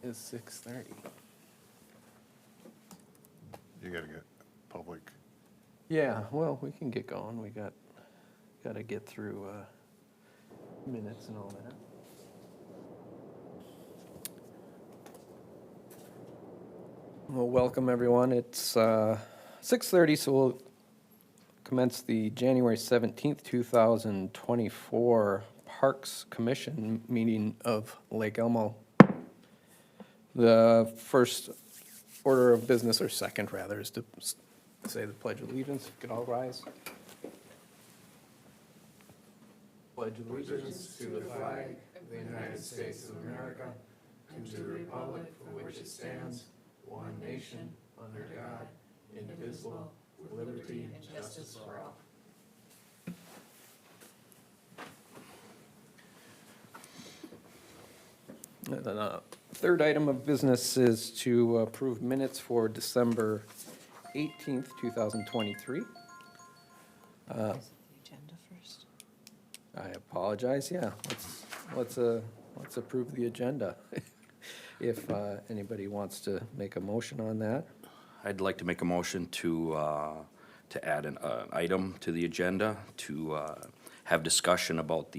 is 6:30. You gotta get public. Yeah, well, we can get going. We gotta get through minutes and all that. Well, welcome everyone. It's 6:30, so we'll commence the January 17th, 2024 Parks Commission meeting of Lake Elmo. The first order of business, or second rather, is to say the Pledge of Allegiance. Could all rise. Pledge allegiance to the flag of the United States of America and to the republic for which it stands, one nation, under God, indivisible, with liberty and justice for all. The third item of business is to approve minutes for December 18th, 2023. Agenda first. I apologize, yeah, let's approve the agenda. If anybody wants to make a motion on that. I'd like to make a motion to add an item to the agenda to have discussion about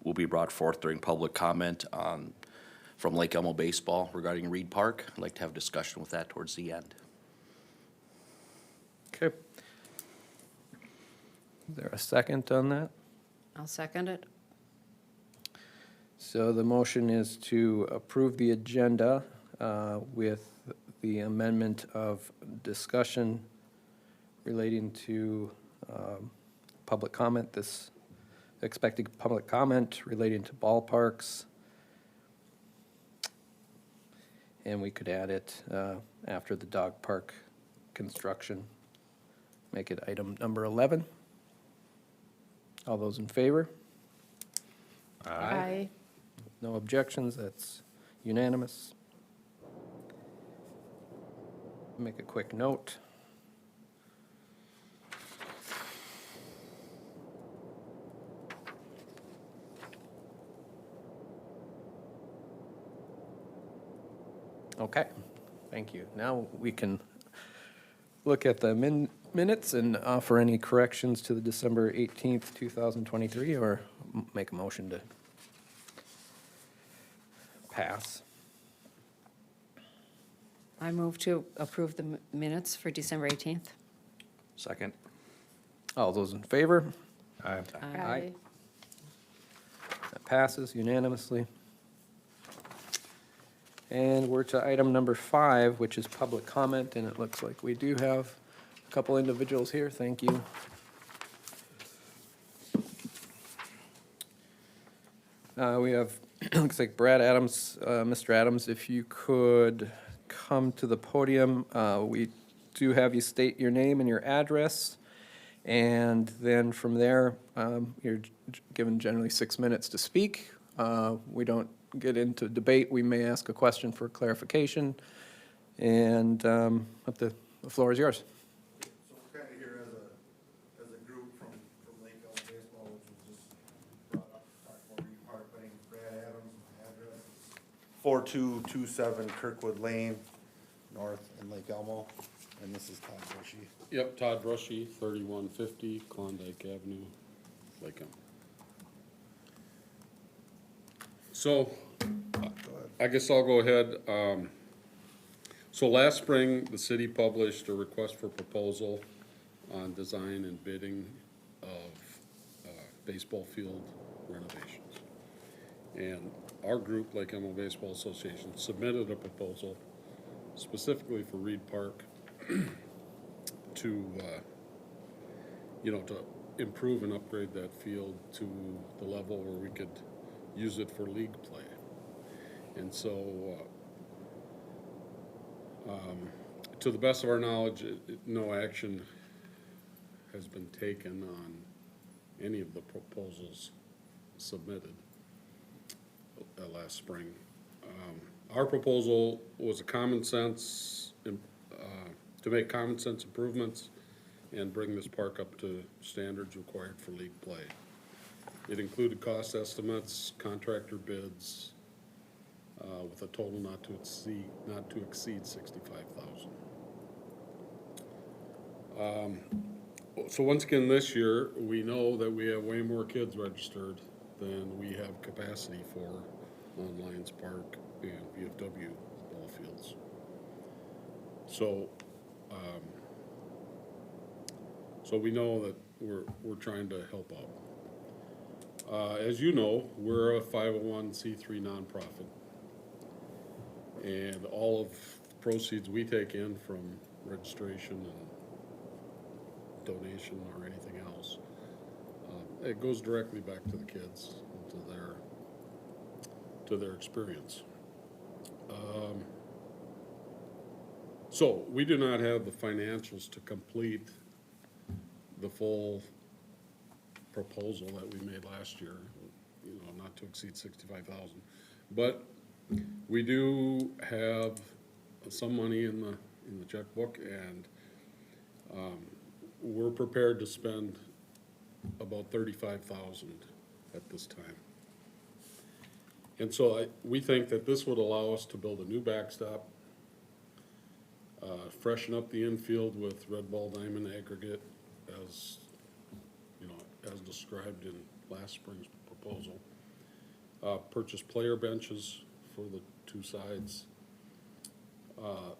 will be brought forth during public comment from Lake Elmo Baseball regarding Reed Park. I'd like to have discussion with that towards the end. Okay. Is there a second on that? I'll second it. So the motion is to approve the agenda with the amendment of discussion relating to public comment, this expected public comment relating to ballparks. And we could add it after the dog park construction. Make it item number 11. All those in favor? Aye. No objections, that's unanimous. Make a quick note. Okay, thank you. Now we can look at the minutes and offer any corrections to the December 18th, 2023, or make a motion to pass. I move to approve the minutes for December 18th. Second. All those in favor? Aye. Aye. That passes unanimously. And we're to item number 5, which is public comment, and it looks like we do have a couple individuals here. Thank you. We have, looks like Brad Adams, Mr. Adams, if you could come to the podium. We do have you state your name and your address, and then from there, you're given generally 6 minutes to speak. We don't get into debate. We may ask a question for clarification, and the floor is yours. So we're kind of here as a group from Lake Elmo Baseball, which was just brought up to talk about Reed Park. My name's Brad Adams, my address is 4227 Kirkwood Lane, north in Lake Elmo, and this is Todd Bushy. Yep, Todd Brushy, 3150 Klondike Avenue, Lake Elmo. So, I guess I'll go ahead. So last spring, the city published a request for proposal on design and bidding of baseball field renovations. And our group, Lake Elmo Baseball Association, submitted a proposal specifically for Reed Park to, to improve and upgrade that field to the level where we could use it for league play. And so, to the best of our knowledge, no action has been taken on any of the proposals submitted last spring. Our proposal was a common sense, to make common sense improvements and bring this park up to standards required for league play. It included cost estimates, contractor bids, with a total not to exceed $65,000. So once again, this year, we know that we have way more kids registered than we have capacity for on Lions Park and VFW ball fields. So, so we know that we're trying to help out. As you know, we're a 501c3 nonprofit. And all of the proceeds we take in from registration and donation or anything else, it goes directly back to the kids and to their experience. So we do not have the financials to complete the full proposal that we made last year, you know, not to exceed 65,000. But we do have some money in the checkbook, and we're prepared to spend about 35,000 at this time. And so we think that this would allow us to build a new backstop, freshen up the infield with red ball diamond aggregate as, you know, as described in last spring's proposal. Purchase player benches for the two sides.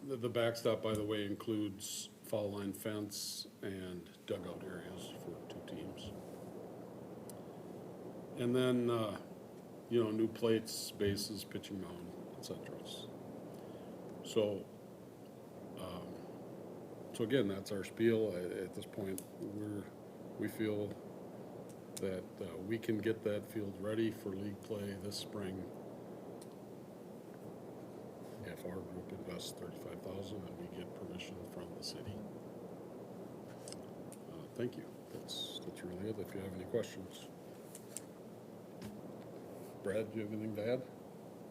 The backstop, by the way, includes foul line fence and dugout areas for two teams. And then, you know, new plates, bases, pitching mound, et cetera. So again, that's our spiel. At this point, we feel that we can get that field ready for league play this spring if our group invests 35,000 and we get permission from the city. Thank you. That's really it. If you have any questions. Brad, do you have anything to add?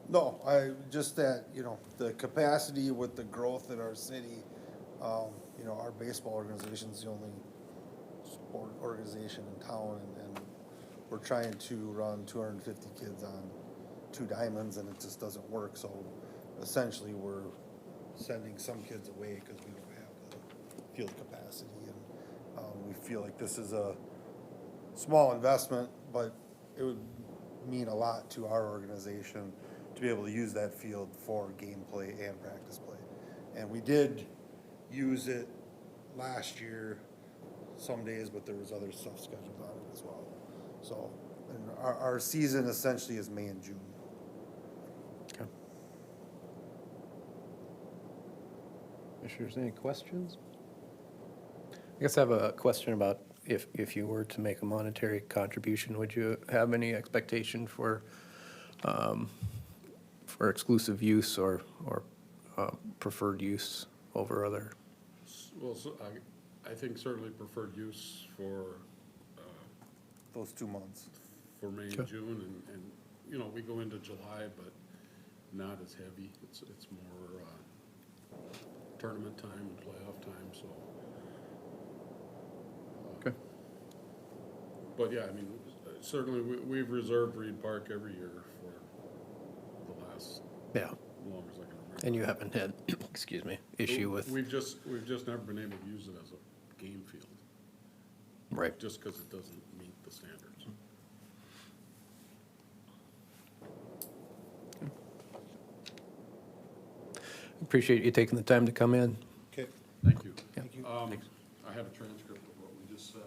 No, just that, you know, the capacity with the growth in our city, you know, our baseball organization's the only sport organization in town, and we're trying to run 250 kids on two diamonds, and it just doesn't work, so essentially we're sending some kids away because we don't have the field capacity, and we feel like this is a small investment, but it would mean a lot to our organization to be able to use that field for gameplay and practice play. And we did use it last year some days, but there was other stuff scheduled on it as well. So, and our season essentially is May and June. Okay. Commissioners, any questions? I guess I have a question about if you were to make a monetary contribution, would you have any expectation for exclusive use or preferred use over other? Well, so I think certainly preferred use for Those 2 months. May and Okay. June, and you know, we go into July, but not as heavy. It's more tournament time and playoff time. So, Okay. but yeah, I mean, certainly we've reserved Reed Park every year for the last Yeah, long as I can remember. and you haven't had, excuse me, issue with, We've just never been able to use it as a game field, right. just because it doesn't meet the standards. Appreciate you taking the time to come in. Okay. Thank you. Yeah. Thank you. I have a transcript of what we just said.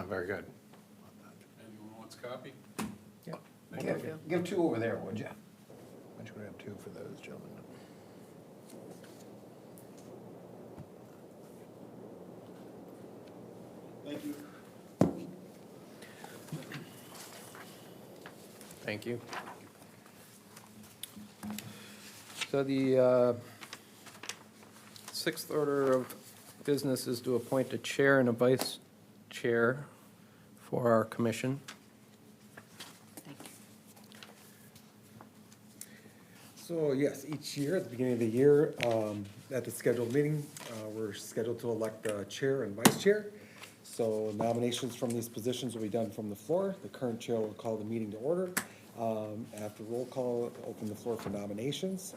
Very good. Anyone wants a copy? Yeah. Give two over there, would you? Why don't you grab two for those gentlemen? Thank you. Thank you. So the sixth order of business is to appoint a chair and a vice chair for our commission. Thank you. So yes, each year, at the beginning of the year, at the scheduled meeting, we're scheduled to elect the chair and vice chair. So nominations from these positions will be done from the floor. The current chair will call the meeting to order, After roll call, open the floor for nominations.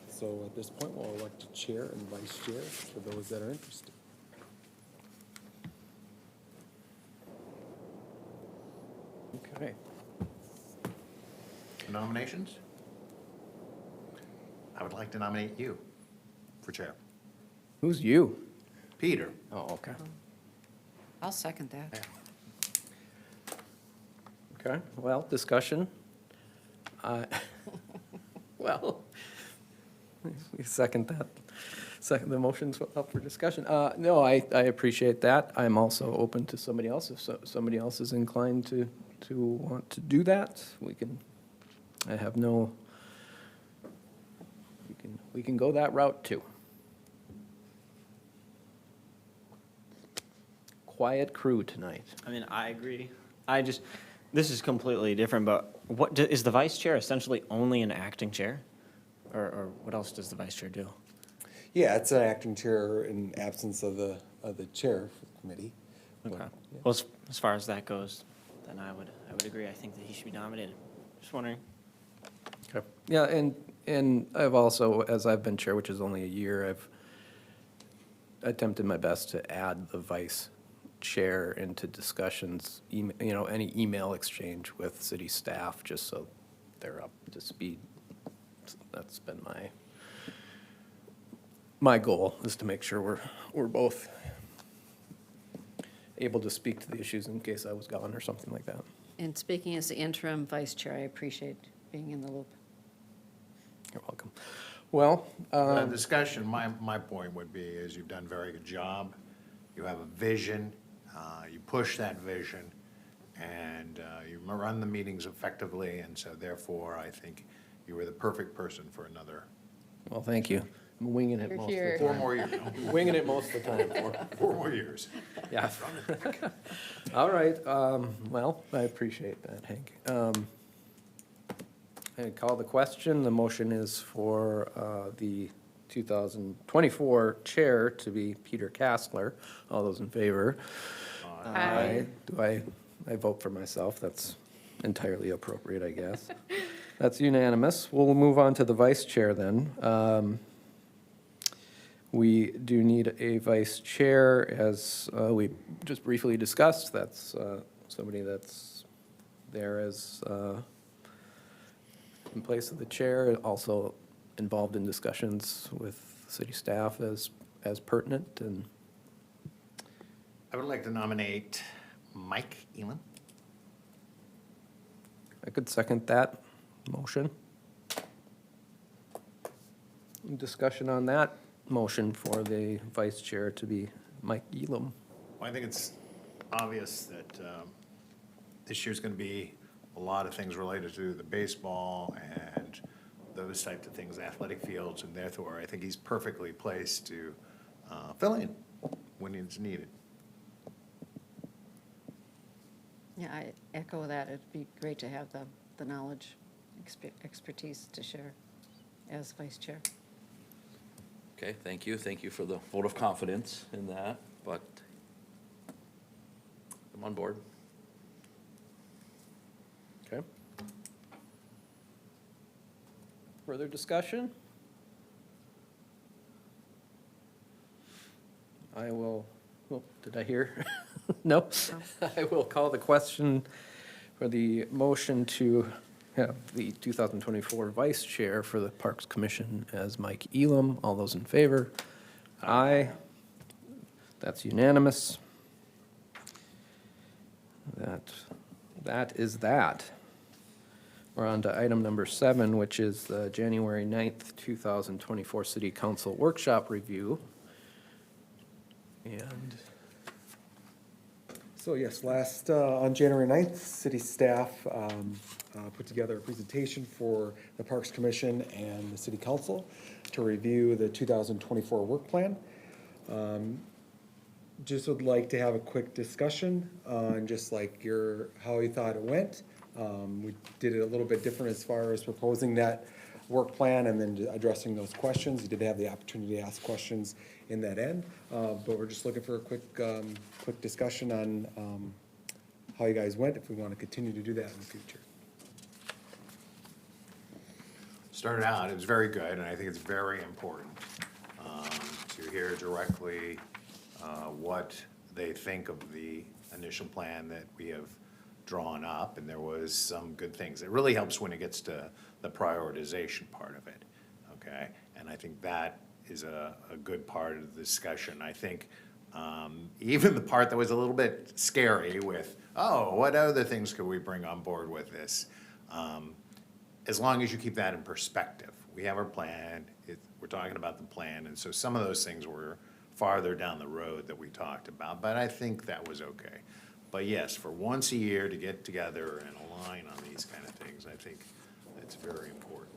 So at this point, we'll elect a chair and vice chair for those that are interested. Okay. Nominations? I would like to nominate you for chair. Who's you? Peter. Oh, okay. I'll second that. Okay, well, discussion. Well, we second that. Second, the motion's up for discussion. No, I appreciate that. I'm also open to somebody else. If somebody else is inclined to want to do that, I have no, we can go that route too. Quiet crew tonight. I mean, I agree. This is completely different, but is the vice chair essentially only an acting chair? Or what else does the vice chair do? Yeah, it's an acting chair in absence of the chair for the committee. Okay. Well, as far as that goes, then I would agree. I think that he should be nominated. Just wondering. Okay. Yeah, and I've also, as I've been chair, which is only a year, I've attempted my best to add the vice chair into discussions, any email exchange with city staff, just so they're up to speed. That's been my goal, is to make sure we're both able to speak to the issues in case I was gone or something like that. And speaking as the interim vice chair, I appreciate being in the loop. You're welcome. Well, The discussion, my point would be, is you've done a very good job. You have a vision, you push that vision, and you run the meetings effectively, and so therefore, I think you were the perfect person for another well, thank you. I'm winging it You're most here. of the 4 time. more years. Winging it most of the time. 4 more years. Yeah. All right, well, I appreciate that, Hank. I call the question. The motion is for the 2024 chair to be Peter Castler. All those in favor? Aye. Do I vote for myself? That's entirely appropriate, I guess. That's unanimous. We'll move on to the vice chair then. We do need a vice chair, as we just briefly discussed. That's somebody that's there as in place of the chair, also involved in discussions with city staff as pertinent. And I would like to nominate Mike Elam. I could second that motion. Discussion on that motion for the vice chair to be Mike Elam. Well, I think it's obvious that this year's going to be a lot of things related to the baseball and those types of things, athletic fields, and therefore, I think he's perfectly placed to fill in when it's needed. Yeah, I echo that. It'd be great to have the knowledge, expertise to share as vice chair. Okay, thank you. Thank you for the vote of confidence in that, but I'm on board. Okay. Further discussion? I will, oh, did I hear? No? I will call the question for the motion to have the 2024 vice chair for the Parks Commission as Mike Elam. All those in favor? Aye. That's unanimous. That is that. We're on to item number 7, which is the January 9th, 2024 City Council Workshop Review. And So yes, on January 9th, city staff put together a presentation for the Parks Commission and the City Council to review the 2024 work plan. Just would like to have a quick discussion on just like how you thought it went. We did it a little bit different as far as proposing that work plan and then addressing those questions. You did have the opportunity to ask questions in that end, but we're just looking for a quick discussion on how you guys went, if we want to continue to do that in the future. started out, it was very good, and I think it's very important to hear directly what they think of the initial plan that we have drawn up, and there was some good things. It really helps when it gets to the prioritization part of it, okay? And I think that is a good part of the discussion. I think even the part that was a little bit scary with, oh, what other things could we bring on board with this? As long as you keep that in perspective. We have our plan, we're talking about the plan, and so some of those things were farther down the road that we talked about, but I think that was okay. But yes, for once a year to get together and align on these kind of things, I think that's very important.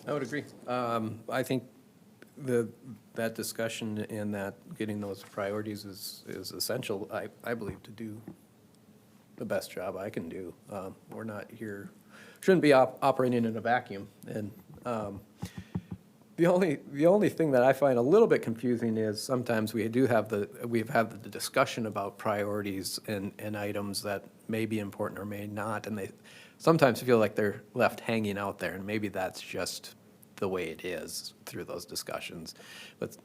I would agree. I think that discussion and that getting those priorities is essential, I believe, to do the best job I can do. We're not here, shouldn't be operating in a vacuum. And the only thing that I find a little bit confusing is sometimes we've had the discussion about priorities and items that may be important or may not, and they sometimes feel like they're left hanging out there, and maybe that's just the way it is through those discussions. But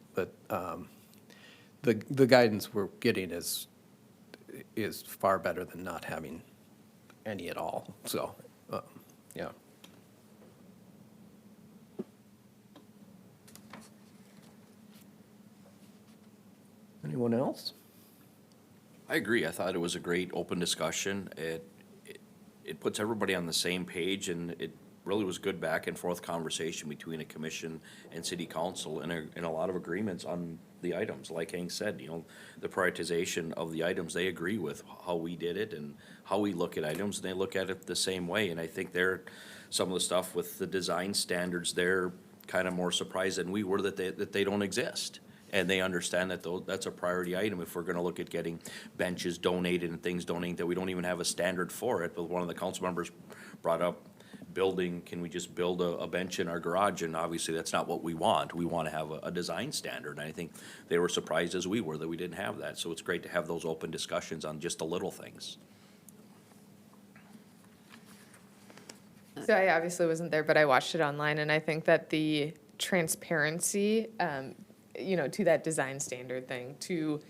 the guidance we're getting is far better than not having any at all. So, yeah. Anyone else? I agree. I thought it was a great open discussion. It puts everybody on the same page, and it really was good back and forth conversation between a commission and city council, and a lot of agreements on the items. Like Hank said, the prioritization of the items, they agree with how we did it and how we look at items, and they look at it the same way. And I think some of the stuff with the design standards, they're kind of more surprised than we were that they don't exist. And they understand that that's a priority item if we're gonna look at getting benches donated and things donated, that we don't even have a standard for it. But one of the council members brought up can we just build a bench in our garage? And obviously, that's not what we want. We want to have a design standard. And I think they were surprised as we were that we didn't have that. So it's great to have those open discussions on just the little things. So I obviously wasn't there, but I watched it online, and I think that the transparency, to that design standard thing, to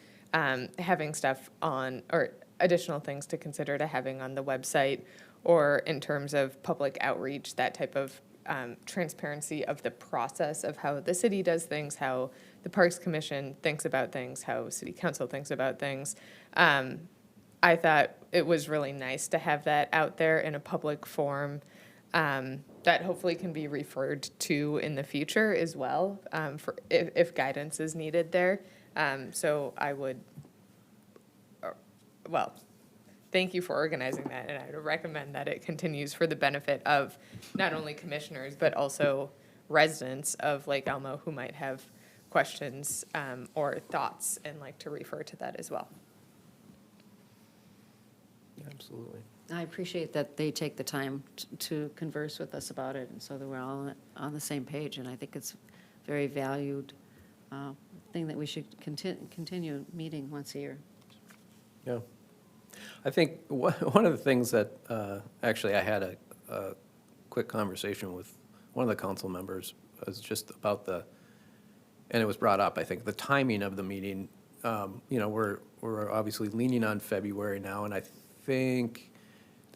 having stuff on, or additional things to consider to having on the website, or in terms of public outreach, that type of transparency of the process of how the city does things, how the Parks Commission thinks about things, how City Council thinks about things. I thought it was really nice to have that out there in a public forum that hopefully can be referred to in the future as well, for if guidance is needed there. So I would, thank you for organizing that, and I would recommend that it continues for the benefit of not only commissioners, but also residents of Lake Elmo who might have questions or thoughts and like to refer to that as well. Absolutely. I appreciate that they take the time to converse with us about it, and so that we're all on the same page, and I think it's a very valued thing that we should continue meeting once a year. Yeah. I think one of the things that, actually, I had a quick conversation with one of the council members was just about and it was brought up, I think, the timing of the meeting. We're obviously leaning on February now, and I think,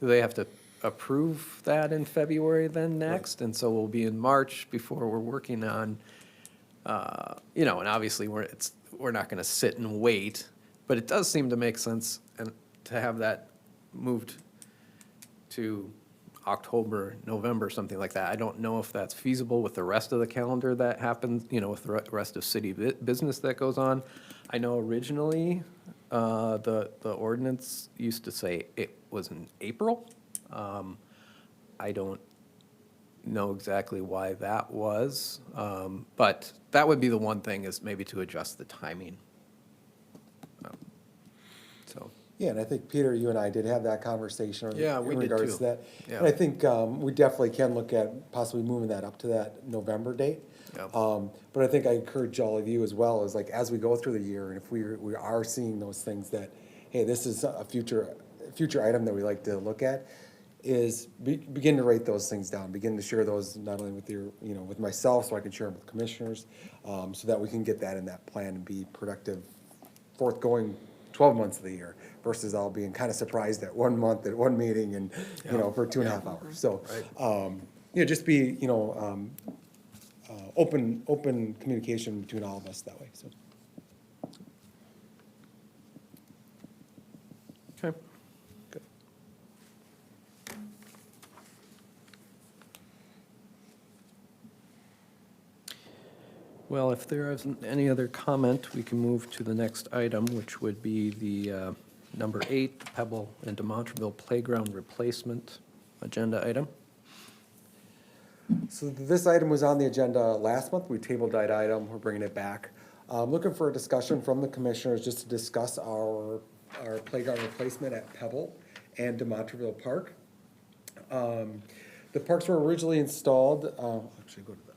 do they have to approve that in February then next? And so we'll be in March before we're working on, and obviously we're not gonna sit and wait, but it does seem to make sense and to have that moved to October, November, something like that. I don't know if that's feasible with the rest of the calendar that happens, with the rest of city business that goes on. I know originally, the ordinance used to say it was in April. I don't know exactly why that was, but that would be the one thing, is maybe to adjust the timing. So. Yeah, and I think, Peter, you and I did have that conversation Yeah, we in did regards too. to that. Yeah. And I think we definitely can look at possibly moving that up to that November date. Yeah. But I think I encourage all of you as well, is like, as we go through the year, and if we are seeing those things that, hey, this is a future future item that we like to look at is begin to write those things down, begin to share those not only with your, with myself, so I can share them with commissioners, so that we can get that in that plan and be productive forthgoing 12 months of the year versus all being kind of surprised at 1 month at one meeting and, for 2.5 hours. So, just be, open communication between all of us that way, so. Okay. Good. Well, if there isn't any other comment, we can move to the next item, which would be the number 8, the Pebble and DeMontreville Playground Replacement agenda item. So this item was on the agenda last month. We tabled that item. We're bringing it back. Looking for a discussion from the commissioners just to discuss our playground replacement at Pebble and DeMontreville Park. The parks were originally installed, actually go to the.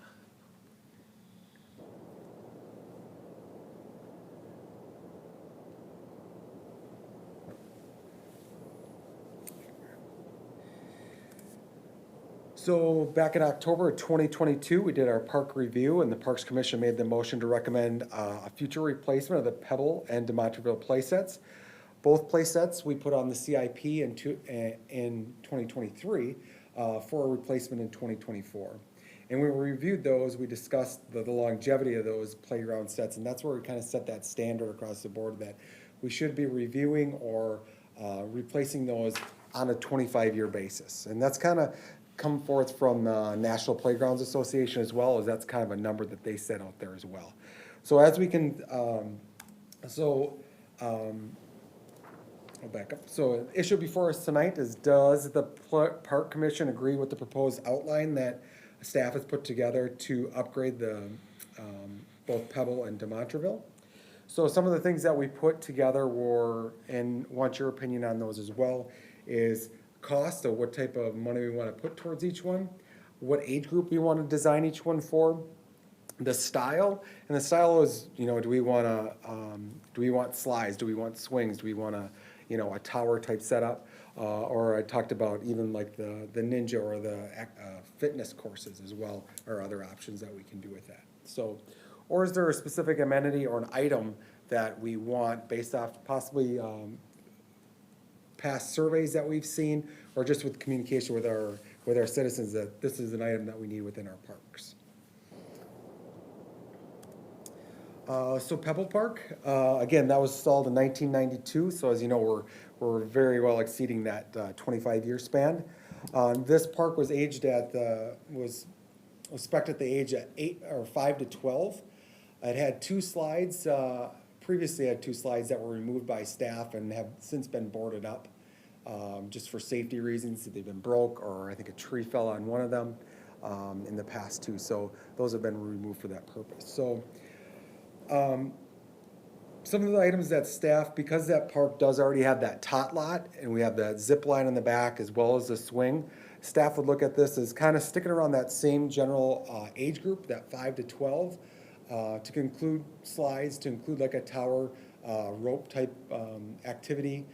So back in October of 2022, we did our park review, and the Parks Commission made the motion to recommend a future replacement of the Pebble and DeMontreville play sets. Both play sets we put on the CIP in 2023 for a replacement in 2024. And when we reviewed those, we discussed the longevity of those playground sets, and that's where we kind of set that standard across the board that we should be reviewing or replacing those on a 25-year basis. And that's kind of come forth from the National Playgrounds Association as well, as that's kind of a number that they set out there as well. So as we can, I'll back up. So the issue before us tonight is, does the Park Commission agree with the proposed outline that staff has put together to upgrade the both Pebble and DeMontreville? So some of the things that we put together were, and want your opinion on those as well, is cost, or what type of money we want to put towards each one, what age group we want to design each one for, the style, and the style is, do we want slides, do we want swings, do we want a tower type setup, or I talked about even like the ninja or the fitness courses as well, or other options that we can do with that. So, or is there a specific amenity or an item that we want based off possibly past surveys that we've seen, or just with communication with our citizens that this is an item that we need within our parks. So Pebble Park, again, that was installed in 1992. So as you know, we're very well exceeding that 25-year span. This park was aged at was spec'd at the age at 5 to 12. It had 2 slides. Previously had 2 slides that were removed by staff and have since been boarded up, just for safety reasons. They've been broke, or I think a tree fell on one of them in the past too. So those have been removed for that purpose. So some of the items that staff, because that park does already have that tot lot, and we have that zip line in the back as well as the swing, staff would look at this as kind of sticking around that same general age group, that 5 to 12. To include slides, to include like a tower rope type activity.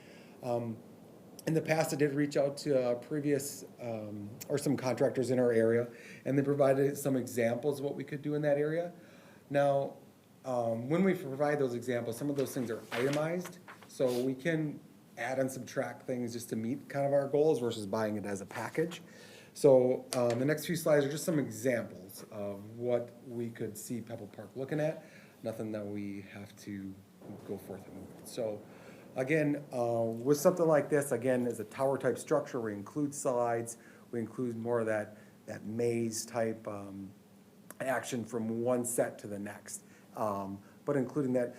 In the past, I did reach out to previous or some contractors in our area, and they provided some examples of what we could do in that area. Now, when we provide those examples, some of those things are itemized, so we can add and subtract things just to meet kind of our goals versus buying it as a package. So the next few slides are just some examples of what we could see Pebble Park looking at. Nothing that we have to go forth and move. So again, with something like this, again, as a tower type structure, we include slides, we include more of that maze type action from one set to the next. But including that,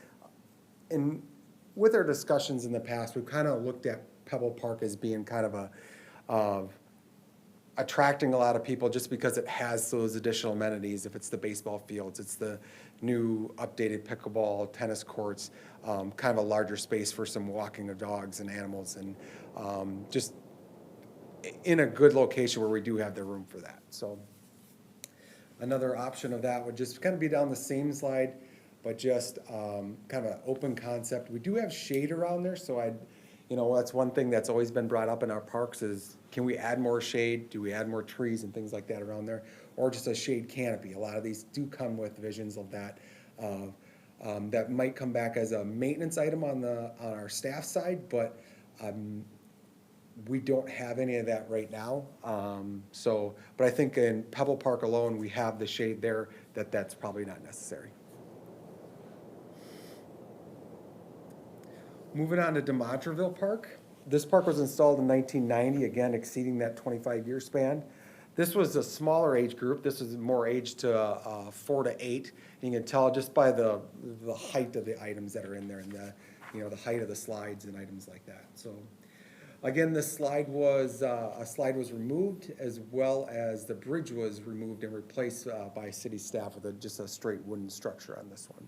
with our discussions in the past, we've kind of looked at Pebble Park as being kind of attracting a lot of people just because it has those additional amenities. If it's the baseball fields, it's the new updated pickleball, tennis courts, kind of a larger space for some walking of dogs and animals, and just in a good location where we do have the room for that. So another option of that would just kind of be down the same slide, but just kind of an open concept. We do have shade around there, so I'd, You know, that's one thing that's always been brought up in our parks is, can we add more shade? Do we add more trees and things like that around there? Or just a shade canopy? A lot of these do come with visions of that. That might come back as a maintenance item on our staff side, but, we don't have any of that right now. But I think in Pebble Park alone, we have the shade there, that's probably not necessary. Moving on to DeMontreville Park. This park was installed in 1990, again exceeding that 25-year span. This was a smaller age group. This is more age to 4 to 8. And you can tell just by the height of the items that are in there and the height of the slides and items like that. So again, this slide was removed, as well as the bridge was removed and replaced by city staff with just a straight wooden structure on this one.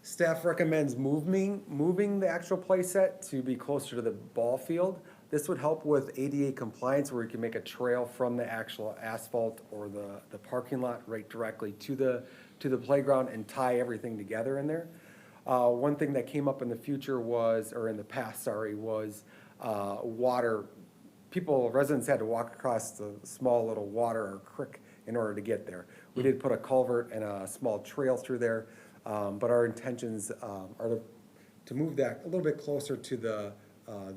Staff recommends moving the actual playset to be closer to the ball field. This would help with ADA compliance, where you can make a trail from the actual asphalt or the parking lot right directly to the playground and tie everything together in there. One thing that came up in the future was, or in the past, sorry, was water. Residents had to walk across the small little water or creek in order to get there. We did put a culvert and a small trail through there. But our intentions are to move that a little bit closer to the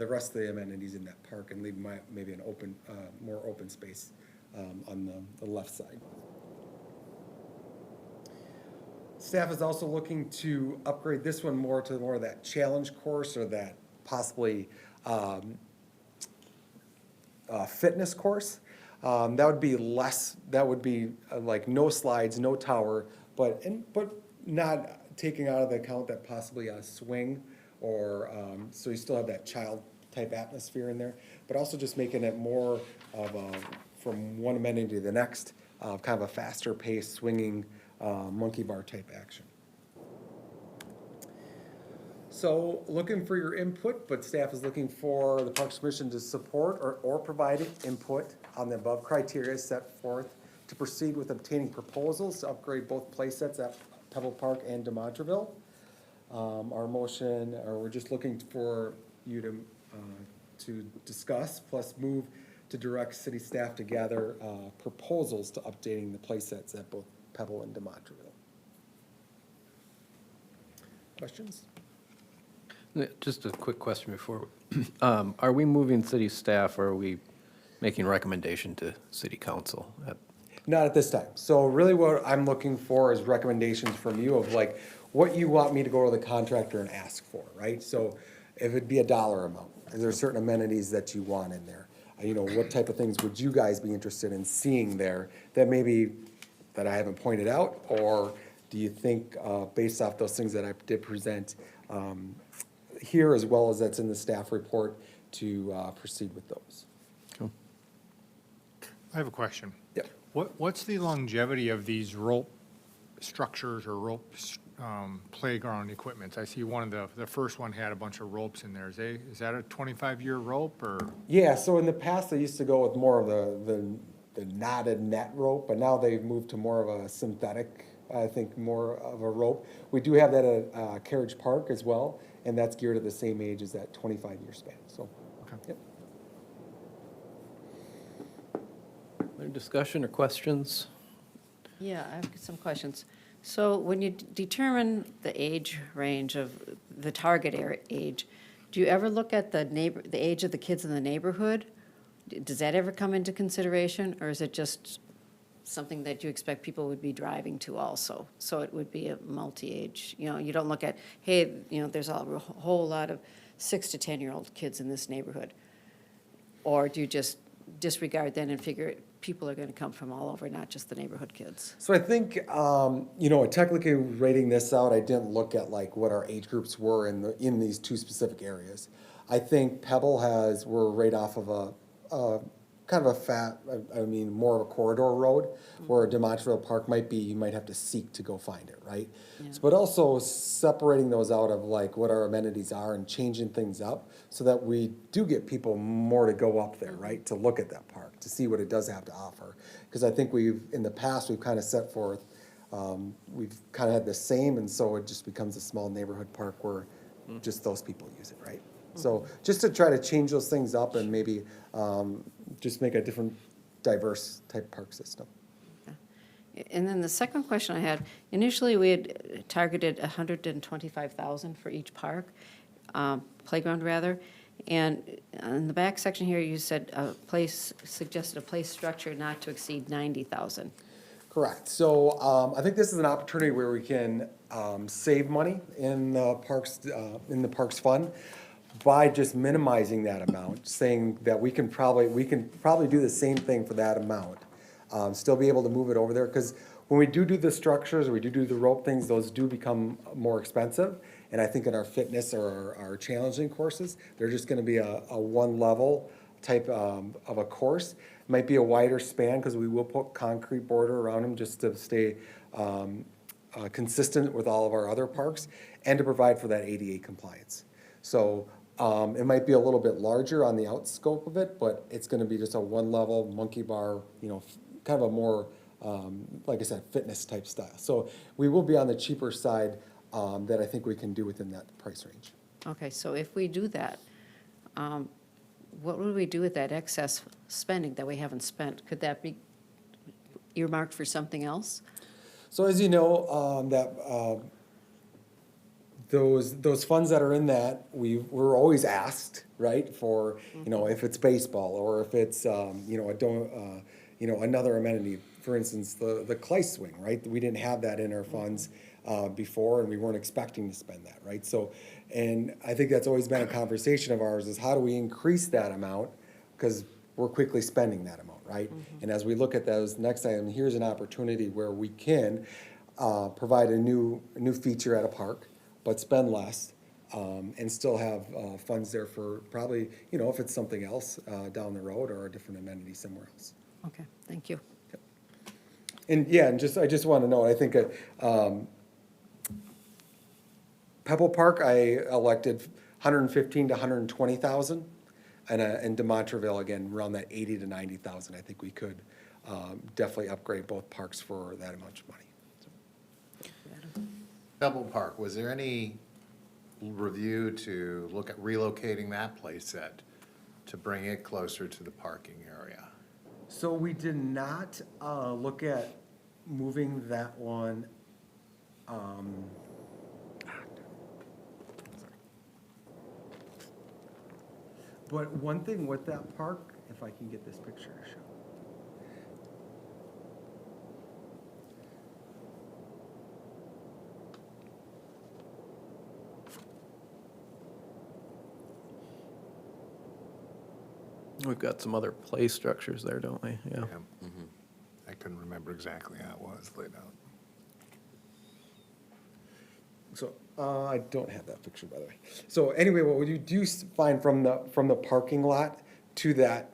rest of the amenities in that park and leave maybe an open, more open space on the left side. Staff is also looking to upgrade this one more to more of that challenge course or that possibly fitness course. That would be less. That would be like no slides, no tower, but not taking out of the account that possibly a swing or, so you still have that child type atmosphere in there, but also just making it more of a, from one amenity to the next, kind of a faster paced swinging monkey bar type action. So looking for your input, but staff is looking for the Parks Commission to support or provide input on the above criteria set forth to proceed with obtaining proposals to upgrade both play sets at Pebble Park and DeMontreville. Our motion, or we're just looking for you to discuss, plus move to direct city staff to gather proposals to updating the play sets at both Pebble and DeMontreville. Questions? Just a quick question before. Are we moving city staff, or are we making recommendation to city council? Not at this time. So really what I'm looking for is recommendations from you of like what you want me to go to the contractor and ask for, right? So if it'd be a dollar amount, is there certain amenities that you want in there? You know, what type of things would you guys be interested in seeing there that maybe that I haven't pointed out? Or do you think based off those things that I did present here, as well as that's in the staff report, to proceed with those? I have a question. Yep. What's the longevity of these rope structures or rope playground equipments? I see one of the first one had a bunch of ropes in there. Is that a 25-year rope or? Yeah, so in the past, they used to go with more of the knotted net rope, but now they've moved to more of a synthetic, I think more of a rope. We do have that at Carriage Park as well, and that's geared at the same age as that 25-year span, so. Okay. Yep. Other discussion or questions? Yeah, I have some questions. So when you determine the age range of the target age, do you ever look at the age of the kids in the neighborhood? Does that ever come into consideration, or is it just something that you expect people would be driving to also? So it would be a multi-age, you don't look at, hey, there's a whole lot of 6 to 10-year-old kids in this neighborhood. Or do you just disregard that and figure people are gonna come from all over, not just the neighborhood kids? So I think, technically rating this out, I didn't look at like what our age groups were in these two specific areas. I think Pebble we're right off of a kind of more of a corridor road, where DeMontreville Park might be, you might have to seek to go find it, right? Yeah. But also separating those out of like what our amenities are and changing things up so that we do get people more to go up there, right? To look at that park, to see what it does have to offer. Because I think in the past, we've kind of set forth we've kind of had the same, and so it just becomes a small neighborhood park where just those people use it, right? So just to try to change those things up and maybe just make a different diverse type park system. And then the second question I had, initially, we had targeted 125,000 for each park, playground rather. And in the back section here, you said suggested a place structure not to exceed 90,000. Correct. So I think this is an opportunity where we can save money in the parks fund by just minimizing that amount, saying that we can probably do the same thing for that amount. Still be able to move it over there, because when we do the structures, or we do the rope things, those do become more expensive. And I think in our fitness or our challenging courses, they're just gonna be a one level type of a course. Might be a wider span, because we will put concrete border around them just to stay consistent with all of our other parks, and to provide for that ADA compliance. So it might be a little bit larger on the outscope of it, but it's gonna be just a one level monkey bar, kind of a more, like I said, fitness type style. So we will be on the cheaper side that I think we can do within that price range. Okay, so if we do that, what would we do with that excess spending that we haven't spent? Could that be earmarked for something else? So as you know, those funds that are in that, we're always asked, right, for, if it's baseball, or if it's, another amenity. For instance, the clay swing, right? We didn't have that in our funds before, and we weren't expecting to spend that, right? So, and I think that's always been a conversation of ours, is how do we increase that amount? Because we're quickly spending that amount, right? And as we look at those next item, here's an opportunity where we can provide a new feature at a park, but spend less, and still have funds there for probably, if it's something else down the road, or a different amenity somewhere else. Okay, thank you. And yeah, I just want to know, I think Pebble Park, I elected 115 to 120,000, and in DeMontreville, again, around that 80 to 90,000. I think we could definitely upgrade both parks for that much money. Pebble Park, was there any review to look at relocating that playset to bring it closer to the parking area? So we did not look at moving that one. But one thing with that park, if I can get this picture to show. We've got some other play structures there, don't we? Yeah. Yeah. I couldn't remember exactly how it was laid out. So, I don't have that picture, by the way. So anyway, what you do find from the parking lot to that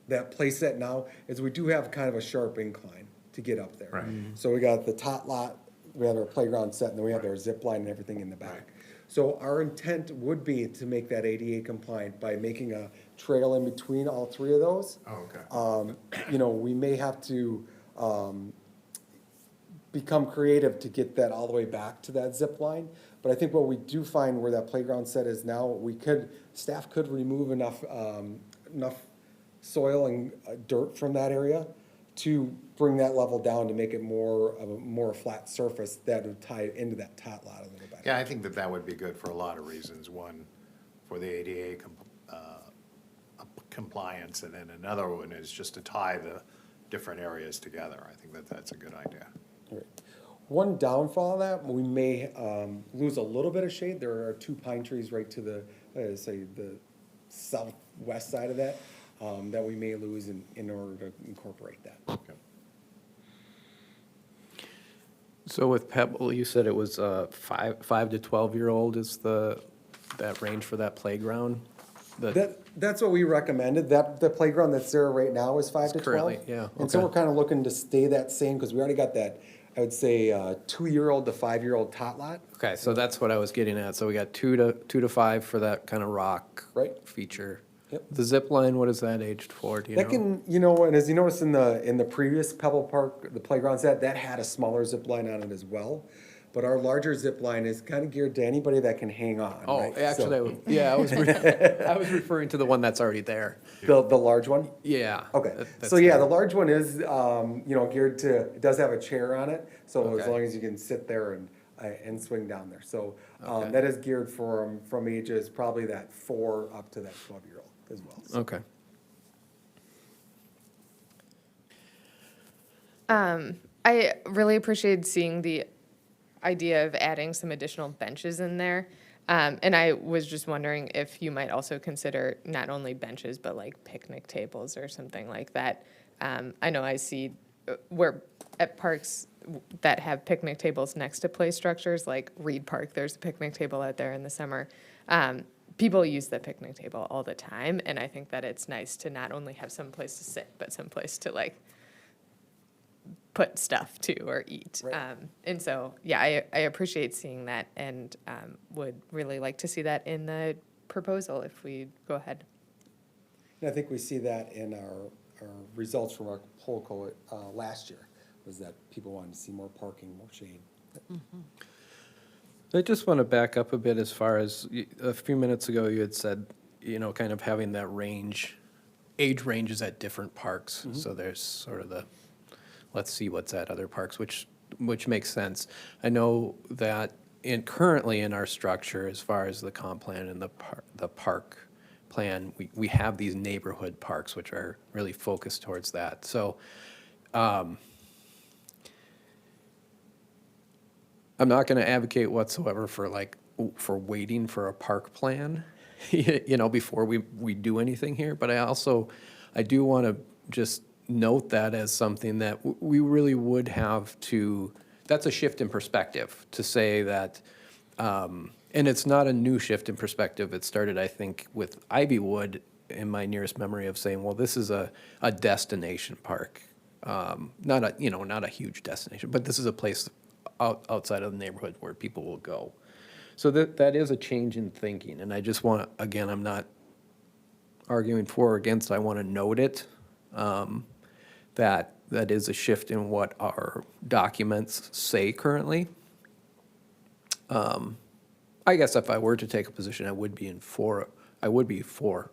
playset now is we do have kind of a sharp incline to get up there. Right. So we got the tot lot, we have our playground set, and then we have our zip line and everything in the back. So our intent would be to make that ADA compliant by making a trail in between all three of those. Oh, okay. We may have to become creative to get that all the way back to that zip line. But I think what we do find where that playground set is now, staff could remove enough soil and dirt from that area to bring that level down to make it more of a more flat surface that would tie into that tot lot a little better. Yeah, I think that would be good for a lot of reasons. One, for the ADA compliance, and then another one is just to tie the different areas together. I think that's a good idea. Right. One downfall of that, we may lose a little bit of shade. There are 2 pine trees right to the southwest side of that, that we may lose in order to incorporate that. Okay. So with Pebble, you said it was 5 to 12-year-old is that range for that playground? That's what we recommended. The playground that's there right now is 5 to 12. Currently, yeah, And so okay. we're kind of looking to stay that same, because we already got that, I would say, 2-year-old to 5-year-old tot lot. Okay, so that's what I was getting at. So we got 2 to 5 for that kind of rock Right. feature. The zip line, what is that aged for, do you know? That can, and as you notice in the previous Pebble Park, the playground set, that had a smaller zip line on it as well. But our larger zip line is kind of geared to anybody that can hang on, Oh, right? actually, I was referring to the one that's already there. The large one? Yeah. Okay, that's so yeah, there. the large one is, geared to, it does have a chair on it, so as Okay. long as you can sit there and swing down there. So, Okay. that is geared from ages probably that 4 up to that 12-year-old as well. So. Okay. I really appreciated seeing the idea of adding some additional benches in there. And I was just wondering if you might also consider not only benches, but like picnic tables or something like that. I know I see where at parks that have picnic tables next to play structures, like Reed Park, there's a picnic table out there in the summer. People use the picnic table all the time, and I think that it's nice to not only have some place to sit, but some place to like put stuff to or eat. Right. And so, yeah, I appreciate seeing that and would really like to see that in the proposal if we go ahead. And I think we see that in our results from our poll last year, was that people wanted to see more parking, more shade. I just want to back up a bit as far as, a few minutes ago, you had said, kind of having that age ranges at different parks. So there's sort of let's see what's at other parks, which makes sense. I know that currently in our structure, as far as the comp plan and the park plan, we have these neighborhood parks, which are really focused towards that. So, I'm not going to advocate whatsoever for waiting for a park plan, before we do anything here. But I do want to just note that as something that we really would have to, that's a shift in perspective to say that, and it's not a new shift in perspective. It started, I think, with Ivywood in my nearest memory of saying, well, this is a destination park. Not a huge destination, but this is a place outside of the neighborhood where people will go. So that is a change in thinking, and I just want to, again, I'm not arguing for or against, I want to note it, that is a shift in what our documents say currently. I guess if I were to take a position, I would be for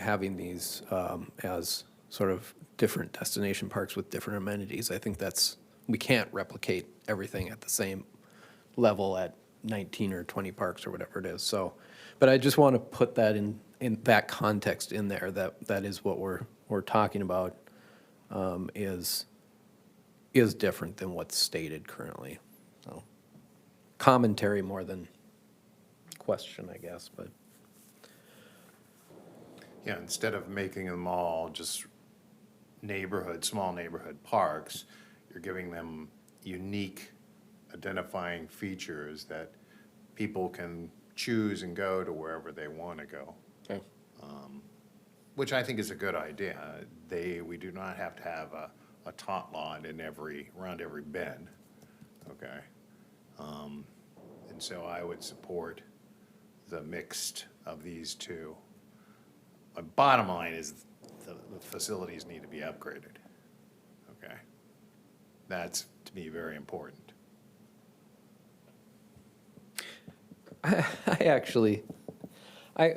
having these as sort of different destination parks with different amenities. I think we can't replicate everything at the same level at 19 or 20 parks or whatever it is. So, but I just want to put that in that context in there, that is what we're talking about, is different than what's stated currently. So, commentary more than question, I guess, but. Yeah, instead of making them all just small neighborhood parks, you're giving them unique identifying features that people can choose and go to wherever they want to go. Okay. Which I think is a good idea. We do not have to have a tot lot around every bend, okay? And so I would support the mixed of these two. But bottom line is the facilities need to be upgraded, okay? That's, to me, very important.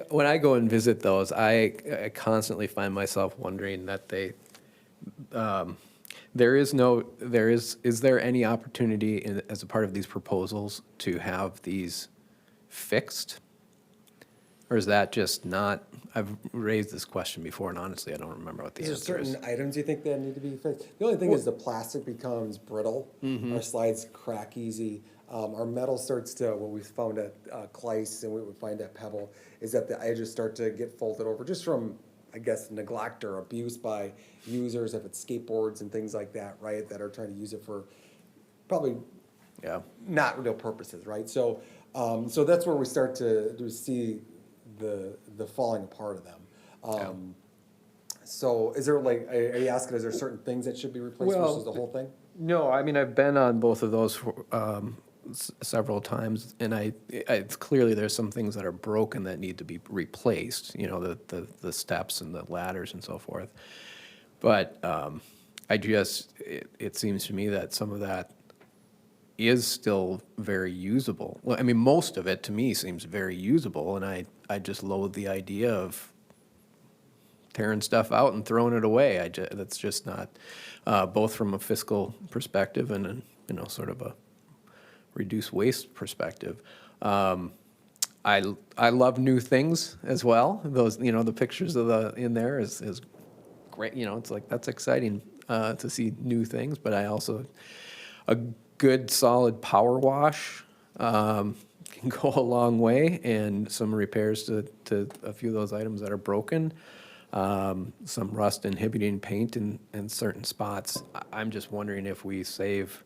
When I go and visit those, I constantly find myself wondering that is there any opportunity as a part of these proposals to have these fixed? Or is that just not, I've raised this question before, and honestly, I don't remember what the Is there answer is. certain items you think that need to be fixed? The only thing is the plastic becomes brittle, our slides crack easy. Our metal starts to, what we found at Cleiss and we would find at Pebble, is that the edges start to get folded over just from, I guess, neglect or abuse by users, if it's skateboards and things like that, right, that are trying to use it for probably Yeah. not real purposes, right? So, so that's where we start to see the falling apart of them. So is there are you asking, is there certain things that should be replaced Well, versus the whole thing? No, I mean, I've been on both of those several times, and it's clearly there's some things that are broken that need to be replaced, you know, the steps and the ladders and so forth. But it seems to me that some of that is still very usable. Well, I mean, most of it to me seems very usable, and I just loathe the idea of tearing stuff out and throwing it away. That's just not, both from a fiscal perspective and, you know, sort of a reduce waste perspective. I love new things as well. Those, you know, the pictures of in there is great. You know, it's like, that's exciting to see new things, but I also, a good solid power wash can go a long way, and some repairs to a few of those items that are broken. Some rust inhibiting paint in certain spots. I'm just wondering if we save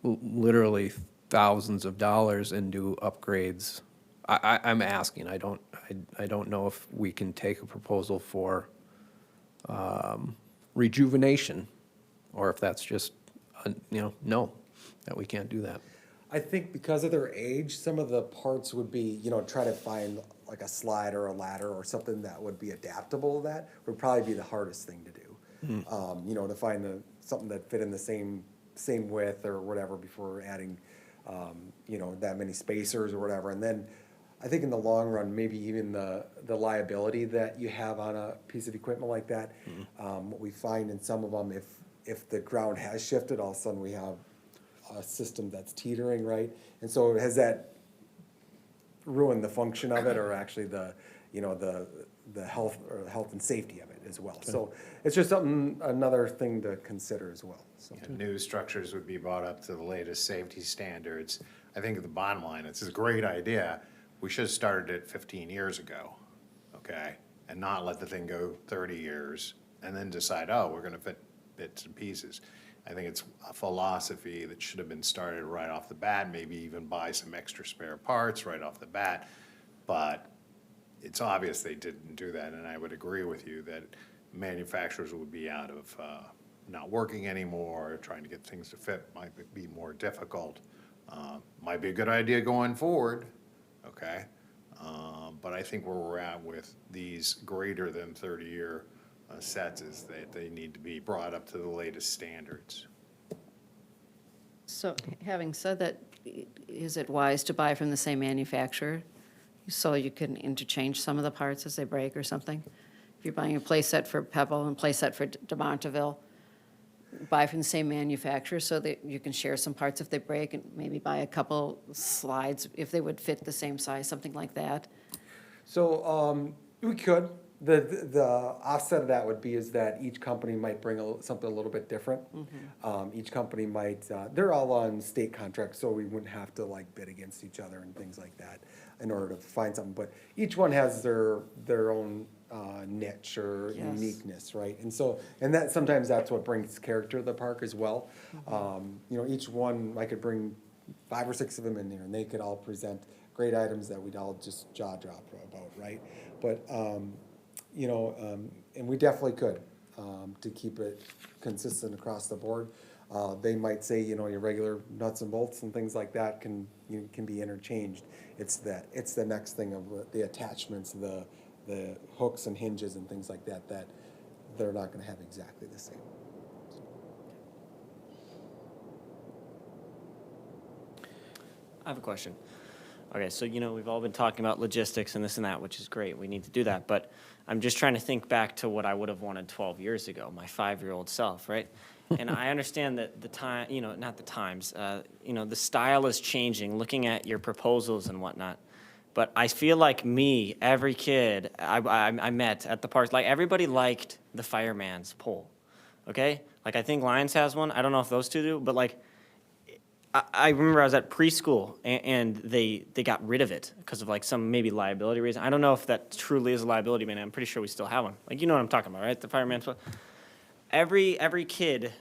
literally thousands of dollars and do upgrades. I'm asking, I don't know if we can take a proposal for rejuvenation, or if that's just, you know, no, that we can't do that. I think because of their age, some of the parts would be, you know, try to find like a slide or a ladder or something that would be adaptable to that would probably be the hardest thing to do. You know, to find something that fit in the same width or whatever before adding, you know, that many spacers or whatever. And then I think in the long run, maybe even the liability that you have on a piece of equipment like that, what we find in some of them, if the ground has shifted, all of a sudden we have a system that's teetering, right? And so has that ruined the function of it, or actually the, you know, the health and safety of it as well? So it's just another thing to consider as well, so. And new structures would be brought up to the latest safety standards. I think the bottom line, it's a great idea. We should have started it 15 years ago, okay? And not let the thing go 30 years and then decide, oh, we're gonna fit bits and pieces. I think it's a philosophy that should have been started right off the bat, maybe even buy some extra spare parts right off the bat. But it's obvious they didn't do that, and I would agree with you that manufacturers would be out of, not working anymore, trying to get things to fit might be more difficult. Might be a good idea going forward, okay? But I think where we're at with these greater than 30-year sets is that they need to be brought up to the latest standards. So having said that, is it wise to buy from the same manufacturer so you can interchange some of the parts as they break or something? If you're buying a play set for Pebble and play set for De Monteville, buy from the same manufacturer so that you can share some parts if they break, and maybe buy a couple slides if they would fit the same size, something like that. So, we could. The offset of that would be is that each company might bring something a little bit different. Each company might, they're all on state contracts, so we wouldn't have to like bid against each other and things like that in order to find something. But each one has their own niche or Yes. uniqueness, right? And so, and that, sometimes that's what brings character to the park as well. You know, each one, I could bring 5 or 6 of them in there, and they could all present great items that we'd all just jaw drop about, right? But, you know, and we definitely could, to keep it consistent across the board. They might say, you know, your regular nuts and bolts and things like that can be interchanged. It's the next thing of the attachments, the hooks and hinges and things like that, that they're not gonna have exactly the same. I have a question. Okay, so, you know, we've all been talking about logistics and this and that, which is great. We need to do that. But I'm just trying to think back to what I would have wanted 12 years ago, my 5-year-old self, right? And I understand that the time, you know, not the times, you know, the style is changing, looking at your proposals and whatnot. But I feel like every kid I met at the park, like everybody liked the fireman's pole, okay? Like I think Lions has one. I don't know if those two do, but like I remember I was at preschool and they got rid of it because of like some maybe liability reason. I don't know if that truly is a liability, man. I'm pretty sure we still have one. Like, you know what I'm talking about, right? The fireman's pole. Every kid,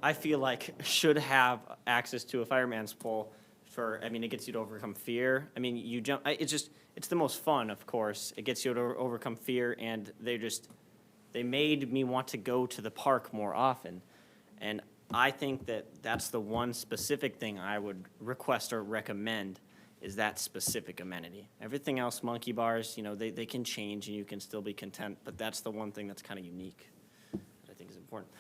I feel like, should have access to a fireman's pole. I mean, it gets you to overcome fear. I mean, you jump. It's the most fun, of course. It gets you to overcome fear, and they made me want to go to the park more often. And I think that that's the one specific thing I would request or recommend is that specific amenity. Everything else, monkey bars, they can change and you can still be content, but that's the one thing that's kind of unique that I think is important.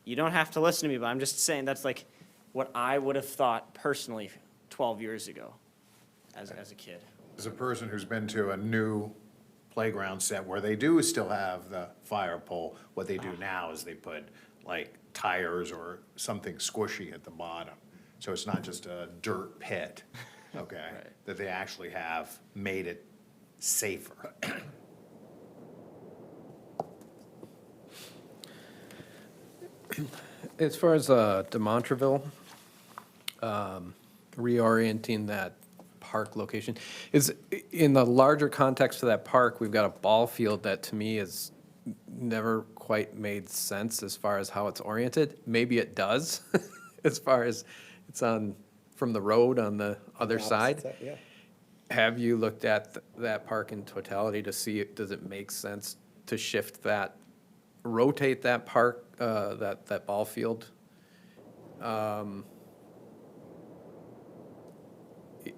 You don't have to listen to me, but I'm just saying that's like what I would have thought personally 12 years ago as a kid. As a person who's been to a new playground set where they do still have the fire pole, what they do now is they put like tires or something squishy at the bottom. So it's not just a dirt pit, okay? That they actually have made it safer. As far as de Montreville, reorienting that park location, is, in the larger context of that park, we've got a ball field that to me is never quite made sense as far as how it's oriented. Maybe it does, as far as it's on, from the road on the other Opposite side. Yeah. Have you looked at that park in totality to see, does it make sense to shift that, rotate that park, that ball field?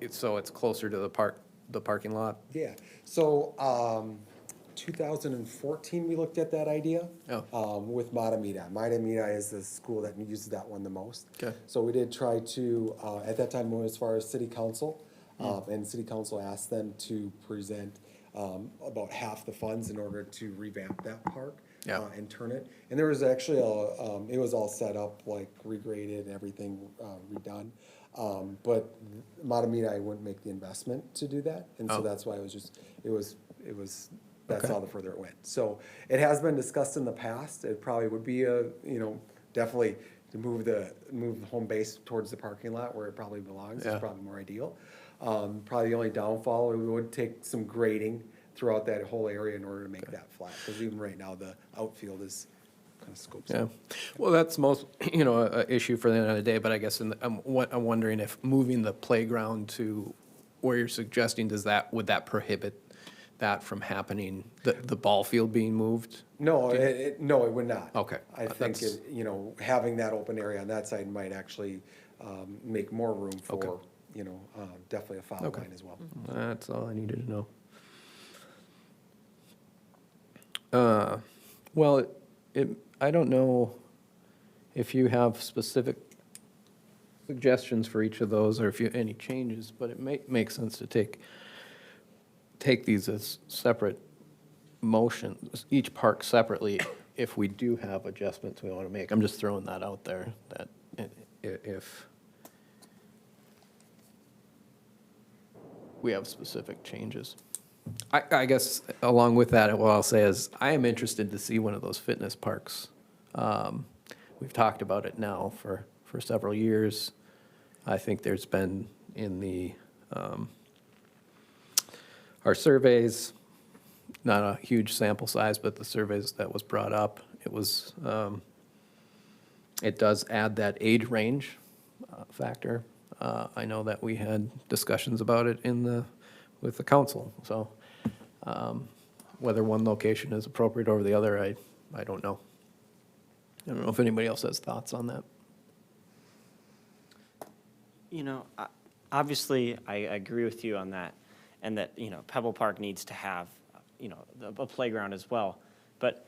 So it's closer to the parking lot? Yeah, so, 2014, we looked at that idea. With Matamita. Matamita is the school that uses that one the most. Okay. So we did try to, at that time, as far as city council, and city council asked them to present, about half the funds in order to revamp that park. Yeah. And turn it, and there was actually it was all set up, like regraded and everything, redone. But Matamita wouldn't make the investment to do that, and so Oh. that's why it was, that's how the further it went. So it has been discussed in the past, it probably would be definitely to move the home base towards the parking lot where it probably belongs, is Yeah. probably more ideal. Probably the only downfall, it would take some grading throughout that whole area in order to make that flat, because even right now, the outfield is kind of scoped. Yeah, well, that's most, a issue for the end of the day, but I guess I'm wondering if moving the playground to where you're suggesting, would that prohibit that from happening, the ball field being moved? No, no, it would not. Okay. I think, That's- having that open area on that side might actually make more room for, Okay. definitely a foul Okay. line as well. That's all I needed to know. Well, I don't know if you have specific suggestions for each of those, or if you, any changes, but it make sense to take these as separate motions, each park separately, if we do have adjustments we want to make. I'm just throwing that out there, that if we have specific changes. I guess along with that, what I'll say is, I am interested to see one of those fitness parks. We've talked about it now for several years. I think there's been in our surveys, not a huge sample size, but the surveys that was brought up, it does add that age range factor. I know that we had discussions about it with the council, so whether one location is appropriate over the other, I don't know. I don't know if anybody else has thoughts on that. Obviously, I agree with you on that, and that, Pebble Park needs to have, a playground as well. But,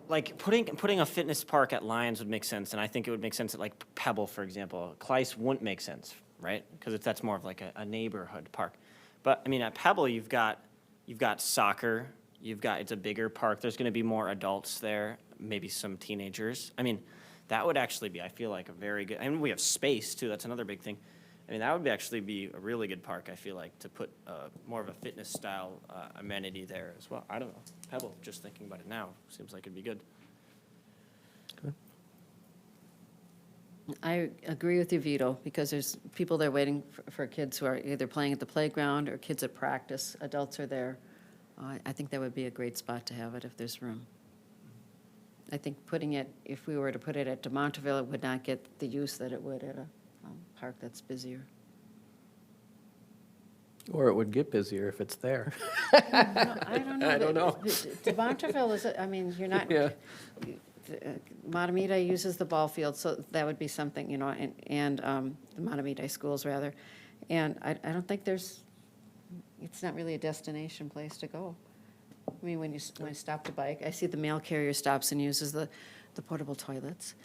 like, putting a fitness park at Lions would make sense, and I think it would make sense at, like, Pebble, for example. Clyce wouldn't make sense, right? Because that's more of like a neighborhood park. But, I mean, at Pebble, you've got soccer, it's a bigger park, there's gonna be more adults there, maybe some teenagers. I mean, that would actually be, I feel like, a very good, and we have space too, that's another big thing. I mean, that would actually be a really good park, I feel like, to put more of a fitness style amenity there as well. I don't know, Pebble, just thinking about it now, seems like it'd be good. I agree with you, Vito, because there's people there waiting for kids who are either playing at the playground or kids at practice. Adults are there. I think that would be a great spot to have it if there's room. I think if we were to put it at de Montreville, it would not get the use that it would at a park that's busier. Or it would get busier if it's there. I don't know. I don't know. De Montreville is, you're not, Yeah. Matamidi uses the ball field, so that would be something, you know, and the Matamidi schools, rather. And I don't think it's not really a destination place to go. I mean, when I stop to bike, I see the mail carrier stops and uses the portable toilets.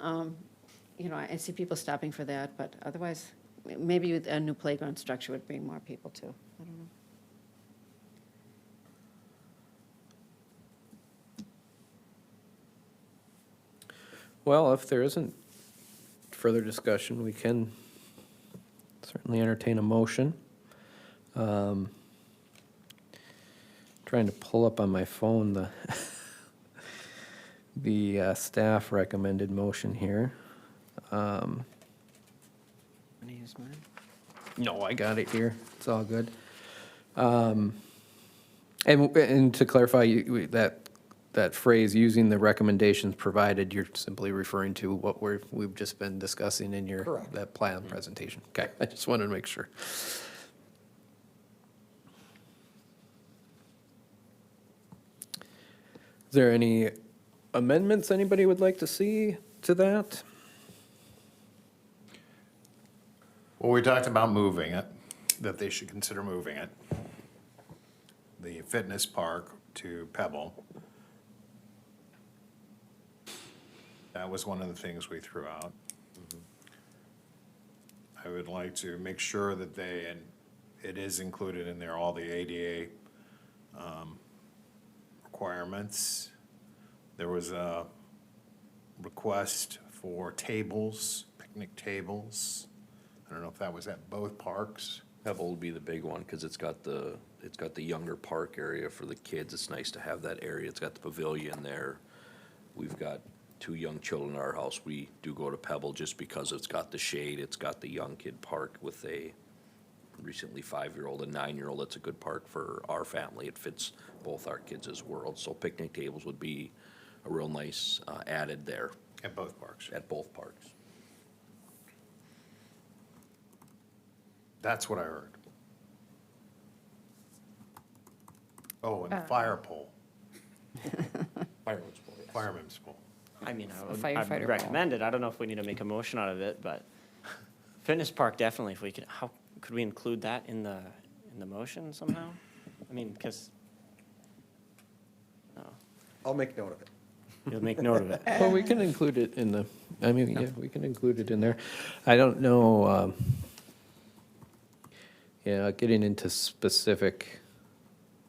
You know, I see people stopping for that, but otherwise, maybe a new playground structure would bring more people too. I don't know. Well, if there isn't further discussion, we can certainly entertain a motion. Trying to pull up on my phone the the staff recommended motion here. Want to use mine? No, I got it here. It's all good. And to clarify, that phrase, using the recommendations provided, you're simply referring to what we've just been discussing in your, Correct. that plan presentation. Okay, I just wanted to make sure. Is there any amendments anybody would like to see to that? Well, we talked about moving it, that they should consider moving it. The fitness park to Pebble. That was one of the things we threw out. I would like to make sure that and it is included in there, all the ADA requirements. There was a request for tables, picnic tables. I don't know if that was at both parks. Pebble will be the big one, because it's got the younger park area for the kids. It's nice to have that area. It's got the pavilion there. We've got 2 young children in our house. We do go to Pebble just because it's got the shade. It's got the young kid park with a recently 5-year-old and 9-year-old. It's a good park for our family. It fits both our kids' worlds. So picnic tables would be a real nice added there At both parks. at both parks. That's what I heard. Oh, and the fire pole, Fireworks pole, yes. fireman's pole. I mean, I firefighter would ball. recommend it. I don't know if we need to make a motion out of it, but fitness park, definitely, if we could, how, could we include that in the motion somehow? I mean, because, no, I'll make note of it. you'll make note of it. Well, we can include it in the, I mean, yeah, we can include it in there. I don't know, yeah, getting into specific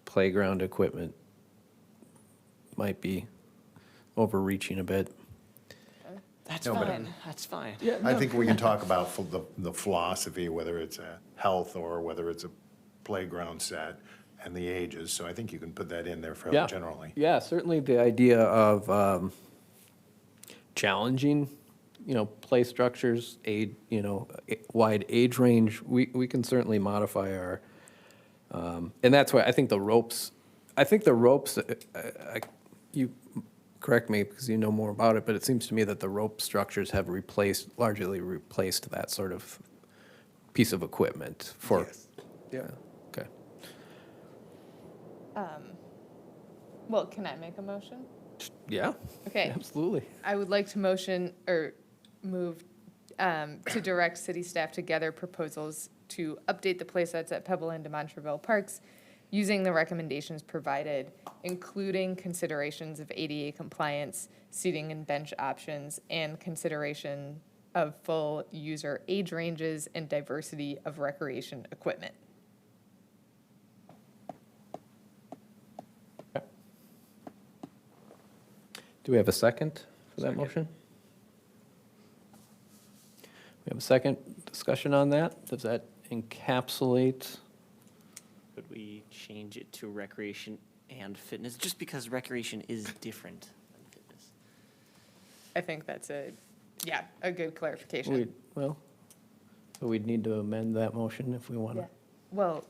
playground equipment might be overreaching a bit. That's No, but- fine, that's fine. I think we can talk about the philosophy, whether it's a health or whether it's a playground set and the ages. So I think you can put that in there fairly Yeah. generally. Yeah, certainly the idea of challenging, you know, play structures, wide age range, we can certainly modify our, and that's why I think the ropes, you correct me because you know more about it, but it seems to me that the rope structures have largely replaced that sort of piece of equipment for. Yes. Yeah. Okay. Well, can I make a motion? Yeah. Okay. Absolutely. I would like to motion or move to direct city staff to gather proposals to update the playsets at Pebble and DeMontreville parks using the recommendations provided, including considerations of ADA compliance, seating and bench options, and consideration of full user age ranges and diversity of recreation equipment. Do we have a second for that motion? We have a second discussion on that? Does that encapsulate? Could we change it to recreation and fitness, just because recreation is different than fitness? I think that's a good clarification. Well, so we'd need to amend that motion if we want Yeah. to. Well,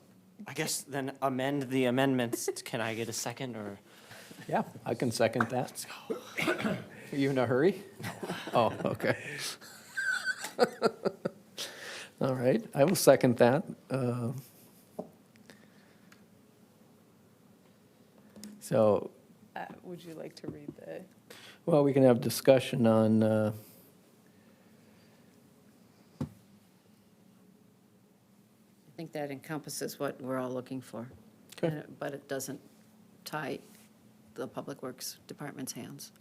I guess then amend the amendments. Can I get a second, or? Yeah, I can second that. Are you in a hurry? Oh, okay. All right, I will second that. So, would you like to read the? Well, we can have discussion on, I think that encompasses what we're all looking for. Okay. But it doesn't tie the Public Works Department's hands.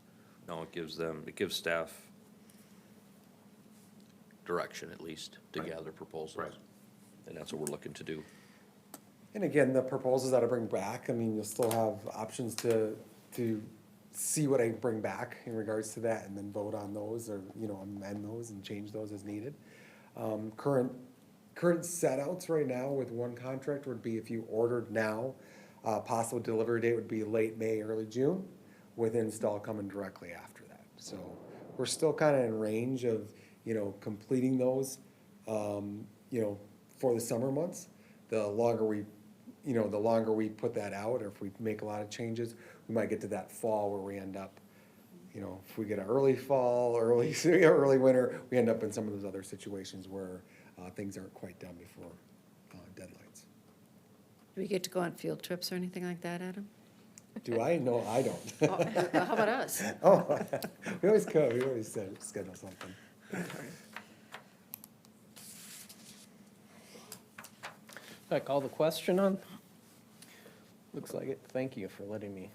No, it gives staff direction at least to gather proposals. Right. And that's what we're looking to do. And again, the proposals that I bring back, I mean, you'll still have options to see what I bring back in regards to that and then vote on those or, you know, amend those and change those as needed. Current set outs right now with one contract would be if you ordered now, possible delivery date would be late May, early June, with install coming directly after that. So we're still kind of in range of, you know, completing those, you know, for the summer months. The longer we put that out, or if we make a lot of changes, we might get to that fall where we end up, you know, if we get an early fall, early winter, we end up in some of those other situations where things aren't quite done before deadlines. Do we get to go on field trips or anything like that, Adam? Do I? No, I don't. Oh, how about us? Oh, we always could, we always schedule something. I call the question on? Looks like it. Thank you for letting me.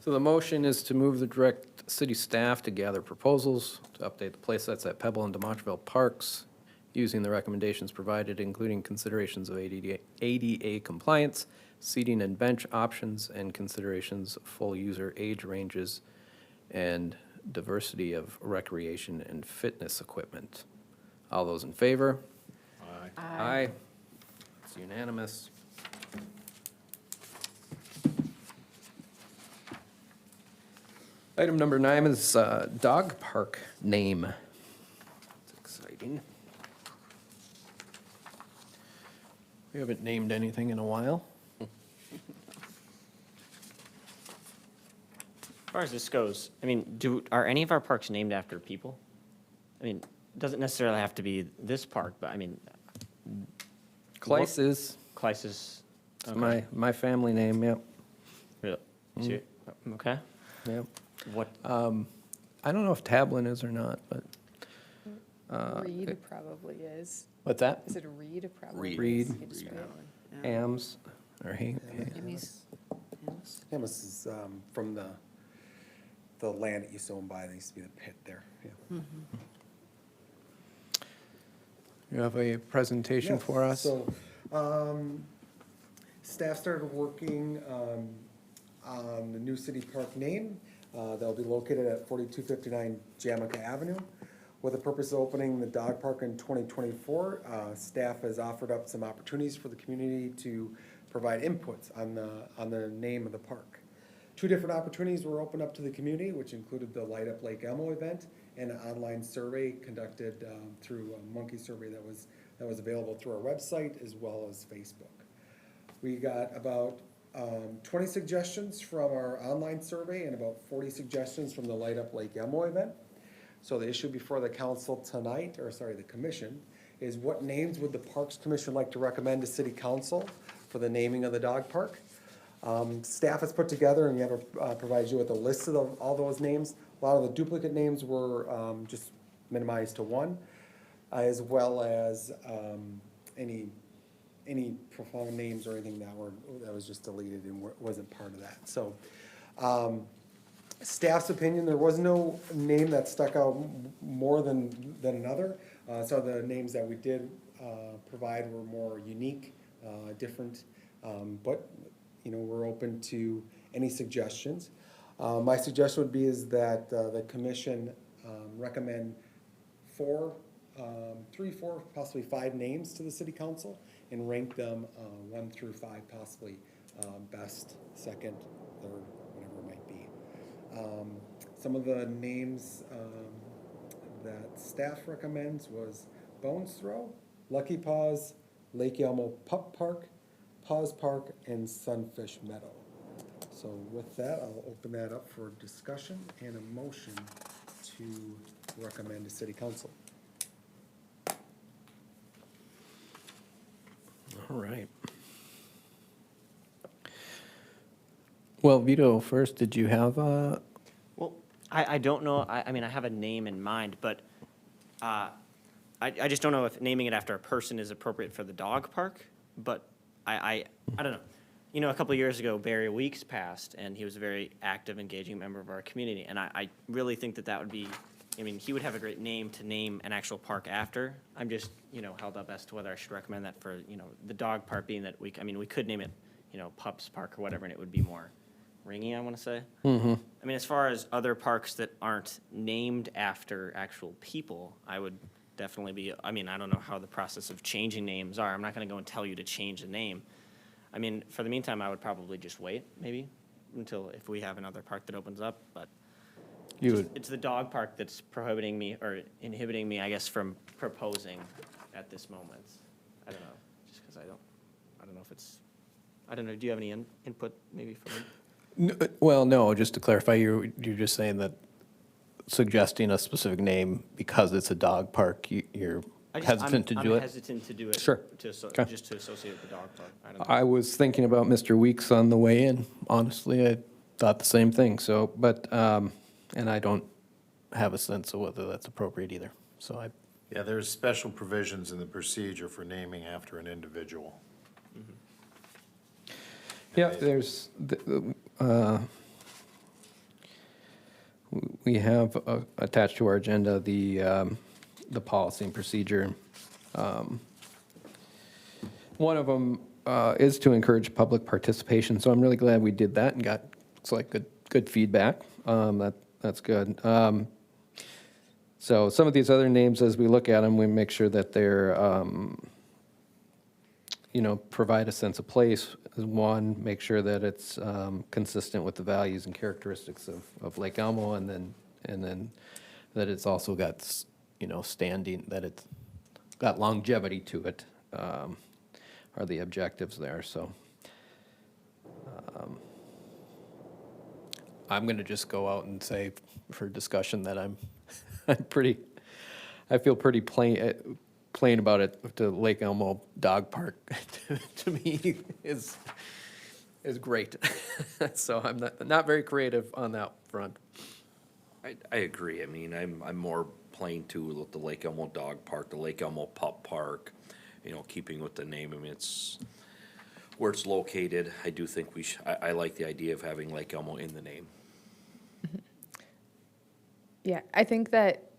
So the motion is to move the direct city staff to gather proposals to update the playsets at Pebble and DeMontreville parks using the recommendations provided, including considerations of ADA compliance, seating and bench options, and considerations of full user age ranges and diversity of recreation and fitness equipment. All those in favor? Aye. It's unanimous. Item number 9 is dog park name. It's exciting. We haven't named anything in a while. As far as this goes, I mean, are any of our parks named after people? I mean, it doesn't necessarily have to be this park, but I mean, Cleiss is Cleiss is, it's my family name, yep. really? Okay, Yep. what, I don't know if Tablin is or not, but. Reed probably is. What's that? Is it a Reed? Probably. Reed. Reed, It's Reed. Maryland, yeah. Hams, or Amy's- Amy's. Hamas is from the land that used to own by, there used to be the pit there, yeah. You have a presentation Yes, for us? So, staff started working on the new city park name. They'll be located at 4259 Jamaica Avenue. With the purpose of opening the dog park in 2024, staff has offered up some opportunities for the community to provide inputs on the name of the park. 2 different opportunities were opened up to the community, which included the Light Up Lake Elmo event and an online survey conducted through a monkey survey that was available through our website as well as Facebook. We got about 20 suggestions from our online survey and about 40 suggestions from the Light Up Lake Elmo event. So the issue before the council tonight, or sorry, the commission, is what names would the Parks Commission like to recommend to city council for the naming of the dog park? Staff has put together, and we have provided you with a list of all those names. A lot of the duplicate names were just minimized to 1, as well as any profound names or anything that was just deleted and wasn't part of that. So, staff's opinion, there was no name that stuck out more than another. So the names that we did provide were more unique, different, but you know, we're open to any suggestions. My suggestion would be is that the commission recommend 3, 4, possibly 5 names to the city council and rank them 1 through 5, possibly best, second, third, whatever it might be. Some of the names that staff recommends was Bones Throw, Lucky Paws, Lake Elmo Pup Park, Paws Park, and Sunfish Meadow. So with that, I'll open that up for discussion and a motion to recommend to city council. All right. Well, Vito, first, did you have I don't know, I mean, I have a name in mind, but I just don't know if naming it after a person is appropriate for the dog park, but I don't know. You know, a couple of years ago, Barry Weeks passed, and he was a very active, engaging member of our community, and I really think that that would be, I mean, he would have a great name to name an actual park after. I'm just, you know, held up as to whether I should recommend that for, you know, the dog park being that I mean, we could name it, you know, Pups Park or whatever, and it would be more ringy, I want to say. I mean, as far as other parks that aren't named after actual people, I would definitely be, I mean, I don't know how the process of changing names are. I'm not going to go and tell you to change the name. I mean, for the meantime, I would probably just wait, maybe, until if we have another park that opens up, but You would, it's the dog park that's prohibiting me, or inhibiting me, I guess, from proposing at this moment. I don't know, just because I don't know if it's, I don't know, do you have any input maybe from me? well, no, just to clarify, you're just saying that suggesting a specific name because it's a dog park, you're hesitant to do I'm it? hesitant to do it. Sure. Okay. Just to associate with the dog park. I don't know. I was thinking about Mr. Weeks on the way in. Honestly, I thought the same thing, so, but, and I don't have a sense of whether that's appropriate either, so I, Yeah, there's special provisions in the procedure for naming after an individual. yeah, there's, we have attached to our agenda the policy and procedure. One of them is to encourage public participation, so I'm really glad we did that and got, it's like good feedback. That's good. So some of these other names, as we look at them, we make sure that they're, you know, provide a sense of place, is one, make sure that it's consistent with the values and characteristics of Lake Elmo, and then that it's also got, you know, standing, that it's got longevity to it, are the objectives there, so. I'm gonna just go out and say for discussion that I'm I feel pretty plain about it. The Lake Elmo Dog Park, to me, is great. So I'm not very creative on that front. I agree. I mean, I'm more plain too with the Lake Elmo Dog Park, the Lake Elmo Pup Park, you know, keeping with the name. I mean, it's where it's located. I do think I like the idea of having Lake Elmo in the name. Yeah, I think that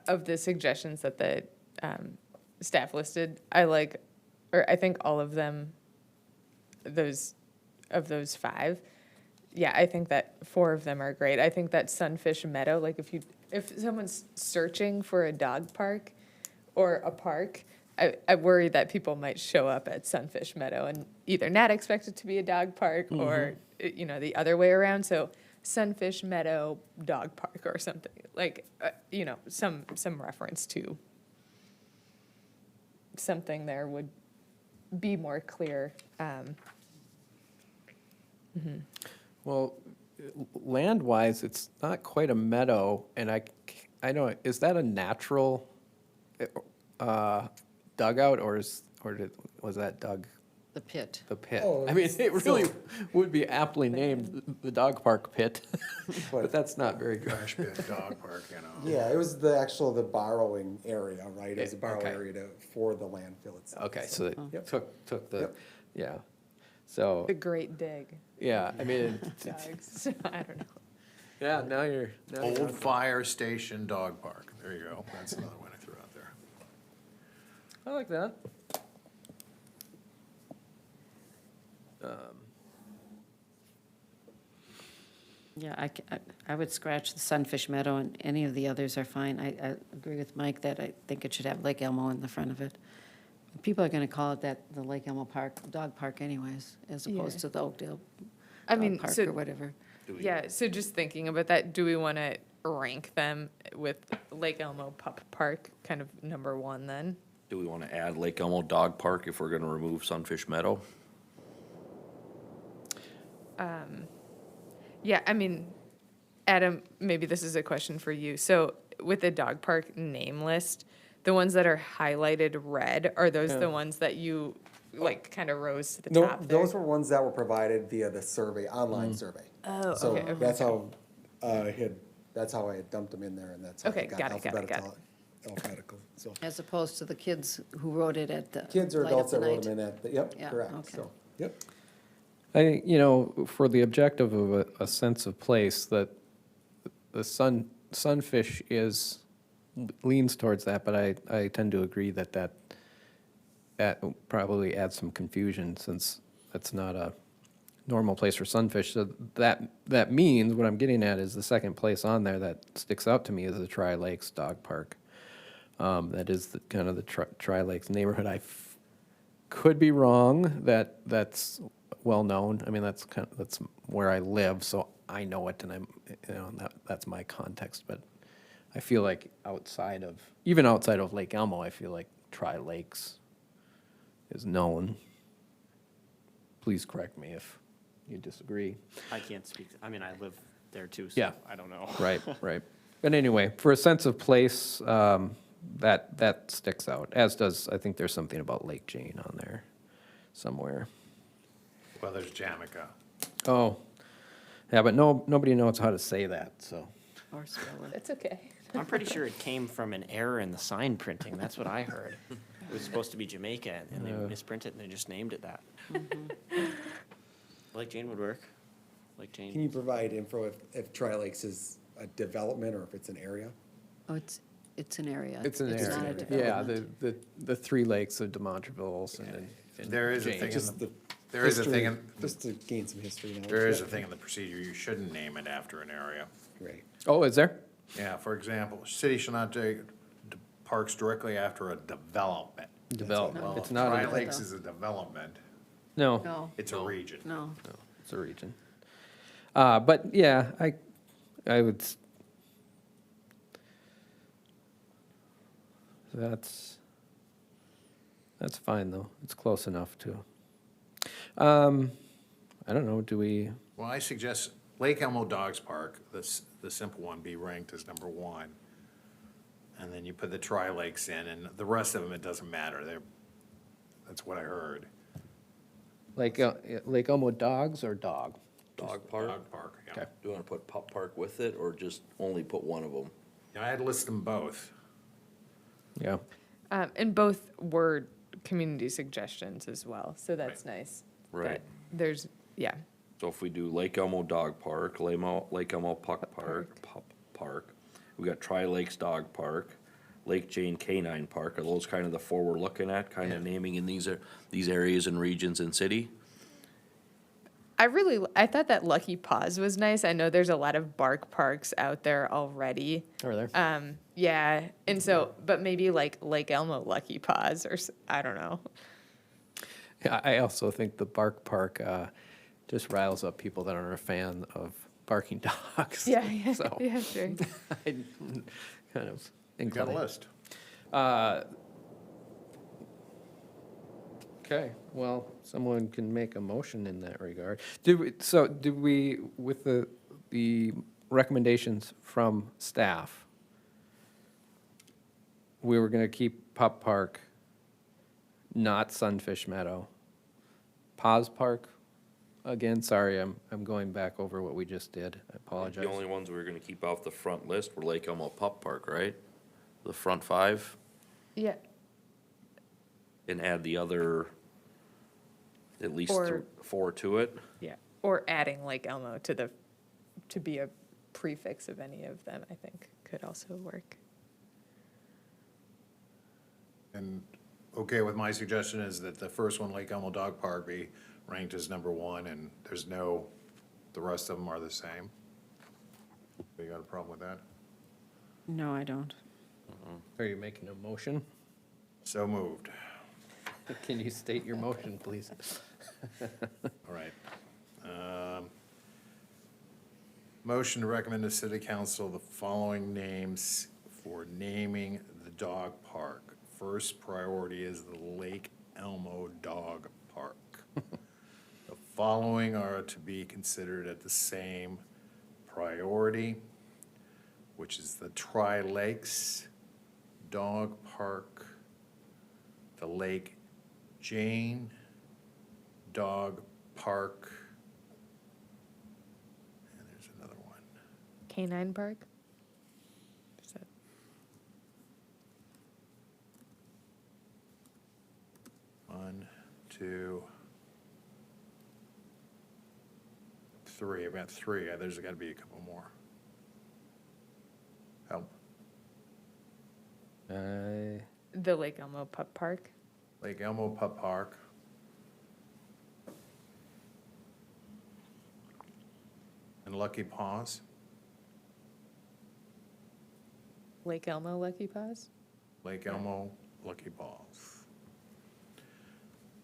of the suggestions that the staff listed, I think all of them, those 5, yeah, I think that 4 of them are great. I think that Sunfish Meadow, like if someone's searching for a dog park or a park, I worry that people might show up at Sunfish Meadow and either not expect it to be a dog park or, you know, the other way around. So Sunfish Meadow Dog Park or something, like, you know, some reference to something there would be more clear. Well, land-wise, it's not quite a meadow, and I know, is that a natural dugout, or was that dug The pit. the pit? Oh, I mean, it really so- would be aptly named the dog park pit, but But- that's not very good. Trash pit dog park, you know. Yeah, it was the borrowing area, right? It was a borrow Okay. area for the landfill itself. Okay, so it Yep. took the, Yep. yeah. So, The Great Dig. yeah, I mean, Dogs. I don't know. yeah, now you're Old on- Fire Station Dog Park, there you go, that's another one I threw out there. I like that. Yeah, I would scratch the Sunfish Meadow, and any of the others are fine. I agree with Mike that I think it should have Lake Elmo in the front of it. People are gonna call it the Lake Elmo Park, Dog Park anyways, as opposed Yeah. to the Oakdale I Dog mean, Park so- or whatever. Yeah, so just thinking about that, do we want to rank them with Lake Elmo Pup Park, kind of number 1 then? Do we want to add Lake Elmo Dog Park if we're going to remove Sunfish Meadow? Yeah, I mean, Adam, maybe this is a question for you. So with the dog park name list, the ones that are highlighted red, are those Yeah. the ones that you, like, kind of rose to the No, top there? those were ones that were provided via the survey, online survey. Oh, So okay, okay. that's how I had That's how I had dumped them in there, and that's how Okay, it got got it, got it, got it. alphabetical, so. As opposed to the kids who wrote it at the Kids or light adults up that the wrote night. them in at, yep, Yeah, correct, okay. so, yep. I think, for the objective of a sense of place, that the sunfish leans towards that, but I tend to agree that probably adds some confusion, since that's not a normal place for sunfish. So that means, what I'm getting at is the second place on there that sticks out to me is the Tri-Lakes Dog Park. That is kind of the Tri-Lakes neighborhood. Could be wrong, that's well-known. I mean, that's where I live, so I know it, and that's my context. But I feel like even outside of Lake Elmo, I feel like Tri-Lakes is known. Please correct me if you disagree. I can't speak, I mean, I live there too, so Yeah. I don't know. Right, right. But anyway, for a sense of place, that sticks out, as does, I think there's something about Lake Jane on there somewhere. Well, there's Jamaica. Oh, yeah, but nobody knows how to say that, so. Or spell it. It's okay. I'm pretty sure it came from an error in the sign printing, that's what I heard. It was supposed to be Jamaica, and they misprinted it, and they just named it that. Lake Jane would work. Lake Can Jane. you provide info if Tri-Lakes is a development or if it's an area? Oh, it's an area. It's an not a area. Yeah, development. the three lakes of DeMontreville, Olson, and There is a Jane. thing in Just the, the there is a history, thing in, just to gain some history now. there is a thing in the procedure, you shouldn't name it after an area. Great. Oh, is there? Yeah, for example, city shall not take parks directly after a development. Development. Well, It's not, Tri-Lakes is a development, no, No, it's a region. no. it's a region. But yeah, I would, that's fine, though. It's close enough to. I don't know, do we, Well, I suggest Lake Elmo Dogs Park, the simple one, be ranked as number one. And then you put the Tri-Lakes in, and the rest of them, it doesn't matter, that's what I heard. Lake Elmo dogs or dog? Dog park? Dog Park, yeah. Okay. Do you wanna put pup park with it, or just only put one of them? Yeah, I had listed them both. Yeah. And both were community suggestions as well, so that's nice. Right. that There's, yeah, So if we do Lake Elmo Dog Park, Lake Elmo Pup Park, we got Tri-Lakes Dog Park, Lake Jane Canine Park, are those kind of the four we're looking at, kind of naming in these areas and regions and city? I thought that Lucky Paws was nice. I know there's a lot of bark parks out there already. Are there? Yeah, and so, but maybe like Lake Elmo Lucky Paws I don't know. Yeah, I also think the bark park just riles up people that aren't a fan of barking dogs. Yeah, yeah, So, yeah, sure. I kind of You got a inclined. list. Okay, well, someone can make a motion in that regard. Did we, with the recommendations from staff, we were gonna keep Pup Park, not Sunfish Meadow. Paws Park, again, sorry, I'm going back over what we just did, I apologize. The only ones we were gonna keep off the front list were Lake Elmo Pup Park, right? The front five, Yeah, and add the other, at least Or- 4 to it. yeah. Or adding Lake Elmo to be a prefix of any of them, I think could also work. And okay with my suggestion is that the first one, Lake Elmo Dog Park, be ranked as number one, and the rest of them are the same. You got a problem with that? No, I don't. Are you making a motion? So moved. Can you state your motion, please? All right. Motion to recommend to City Council the following names for naming the dog park. First priority is the Lake Elmo Dog Park. The following are to be considered at the same priority, which is the Tri-Lakes Dog Park, the Lake Jane Dog Park, and there's another one. Canine Park? to three. I've got three. There's got to be a couple more. Help. The Lake Elmo Pup Park. Lake Elmo Pup Park. And Lucky Paws. Lake Elmo Lucky Paws. Lake Elmo Lucky Paws.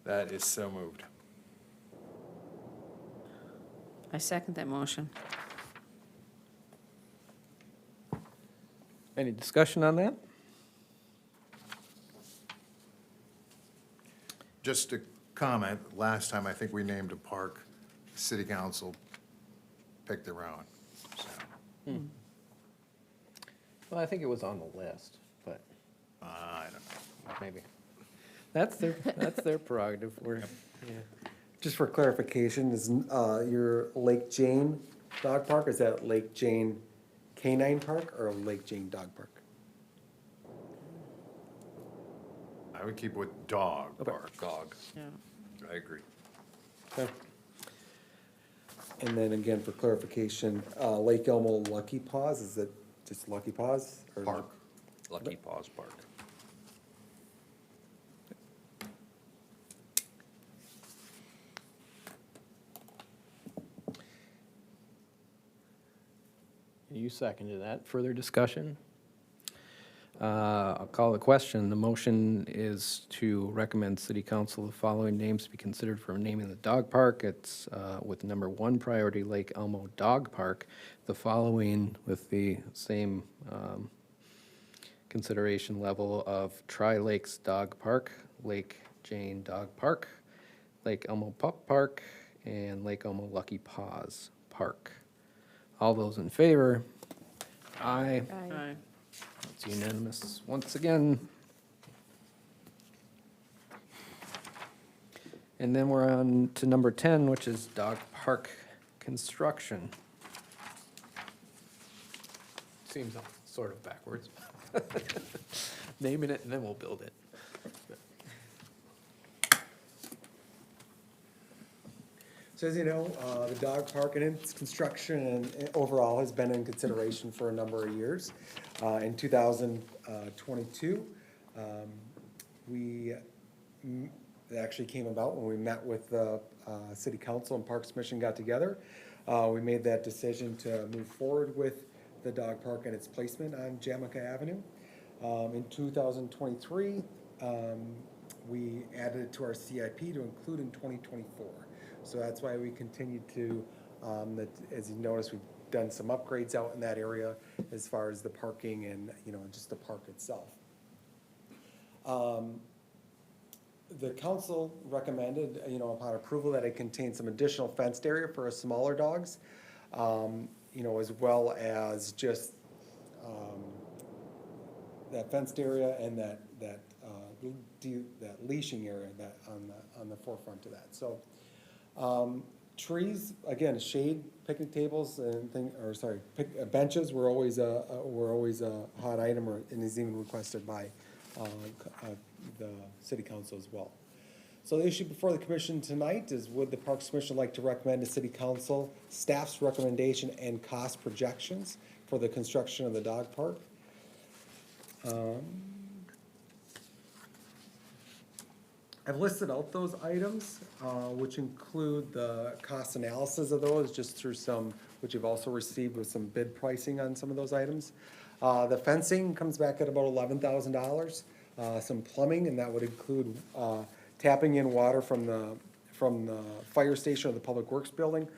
That is so moved. I second that motion. Any discussion on that? Just a comment, last time I think we named a park, city council picked their own, so, Well, I think it was on the list, but I don't know. maybe. That's their prerogative. We're, yeah. Just for clarification, is your Lake Jane Dog Park, is that Lake Jane Canine Park or Lake Jane Dog Park? I would keep with dog park. Dog, Yeah. I agree. Okay. And then again, for clarification, Lake Elmo Lucky Paws, is it just Lucky Paws? or- Park. Lucky Paws Park. You seconded that. Further discussion? I'll call the question. The motion is to recommend city council the following names to be considered for naming the dog park. It's with number one priority, Lake Elmo Dog Park. The following with the same consideration level of Tri-Lakes Dog Park, Lake Jane Dog Park, Lake Elmo Pup Park, and Lake Elmo Lucky Paws Park. All those in favor? Aye. Aye. It's unanimous once again. And then we're on to number 10, which is dog park construction. Seems sort of backwards. Naming it and then we'll build it. So as you know, the dog park and its construction and overall has been in consideration for a number of years. In 2022, it actually came about when we met with the city council and Parks Commission got together. We made that decision to move forward with the dog park and its placement on Jamaica Avenue. In 2023, we added it to our CIP to include in 2024. So that's why we continue to, as you notice, we've done some upgrades out in that area as far as the parking and, just the park itself. The council recommended, upon approval, that it contain some additional fenced area for smaller dogs, as well as just that fenced area and that leashing area that on the forefront of that. So. Trees, again, shade, picnic tables and benches were always a hot item, and is even requested by the city council as well. So the issue before the commission tonight is, would the Parks Commission like to recommend to city council staff's recommendation and cost projections for the construction of the dog park? I've listed out those items, which include the cost analysis of those, just through some, which you've also received with some bid pricing on some of those items. The fencing comes back at about $11,000. Some plumbing, and that would include tapping in water from the fire station or the Public Works building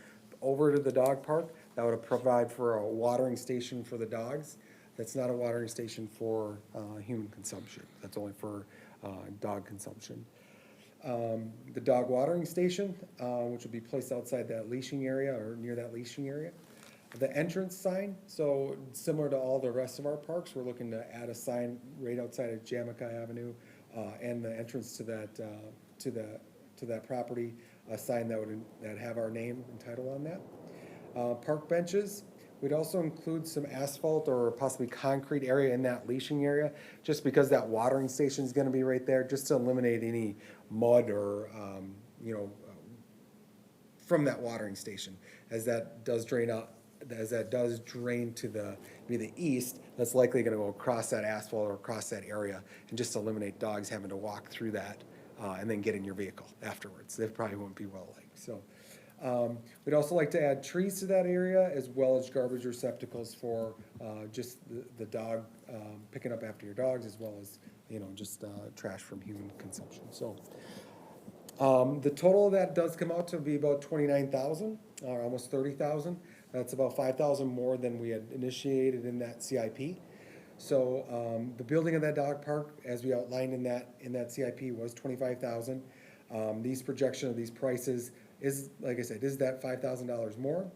over to the dog park. That would provide for a watering station for the dogs. That's not a watering station for human consumption. That's only for dog consumption. The dog watering station, which will be placed outside that leashing area or near that leashing area. The entrance sign, so similar to all the rest of our parks, we're looking to add a sign right outside of Jamaica Avenue and the entrance to that property, a sign that would have our name and title on that. Park benches, We'd also include some asphalt or possibly concrete area in that leashing area, just because that watering station is gonna be right there, just to eliminate any mud or, you know, from that watering station, as that does drain out, as that does drain to the, maybe the east, that's likely gonna go across that asphalt or across that area, and just eliminate dogs having to walk through that, and then get in your vehicle afterwards. They probably wouldn't be well liked, so. We'd also like to add trees to that area, as well as garbage receptacles for, just the dog, picking up after your dogs, as well as, you know, just, trash from human consumption, so. The total of that does come out to be about 29,000, or almost 30,000. That's about 5,000 more than we had initiated in that CIP. So, the building of that dog park, as we outlined in that CIP, was 25,000. These projection of these prices is, like I said, is that $5,000 more.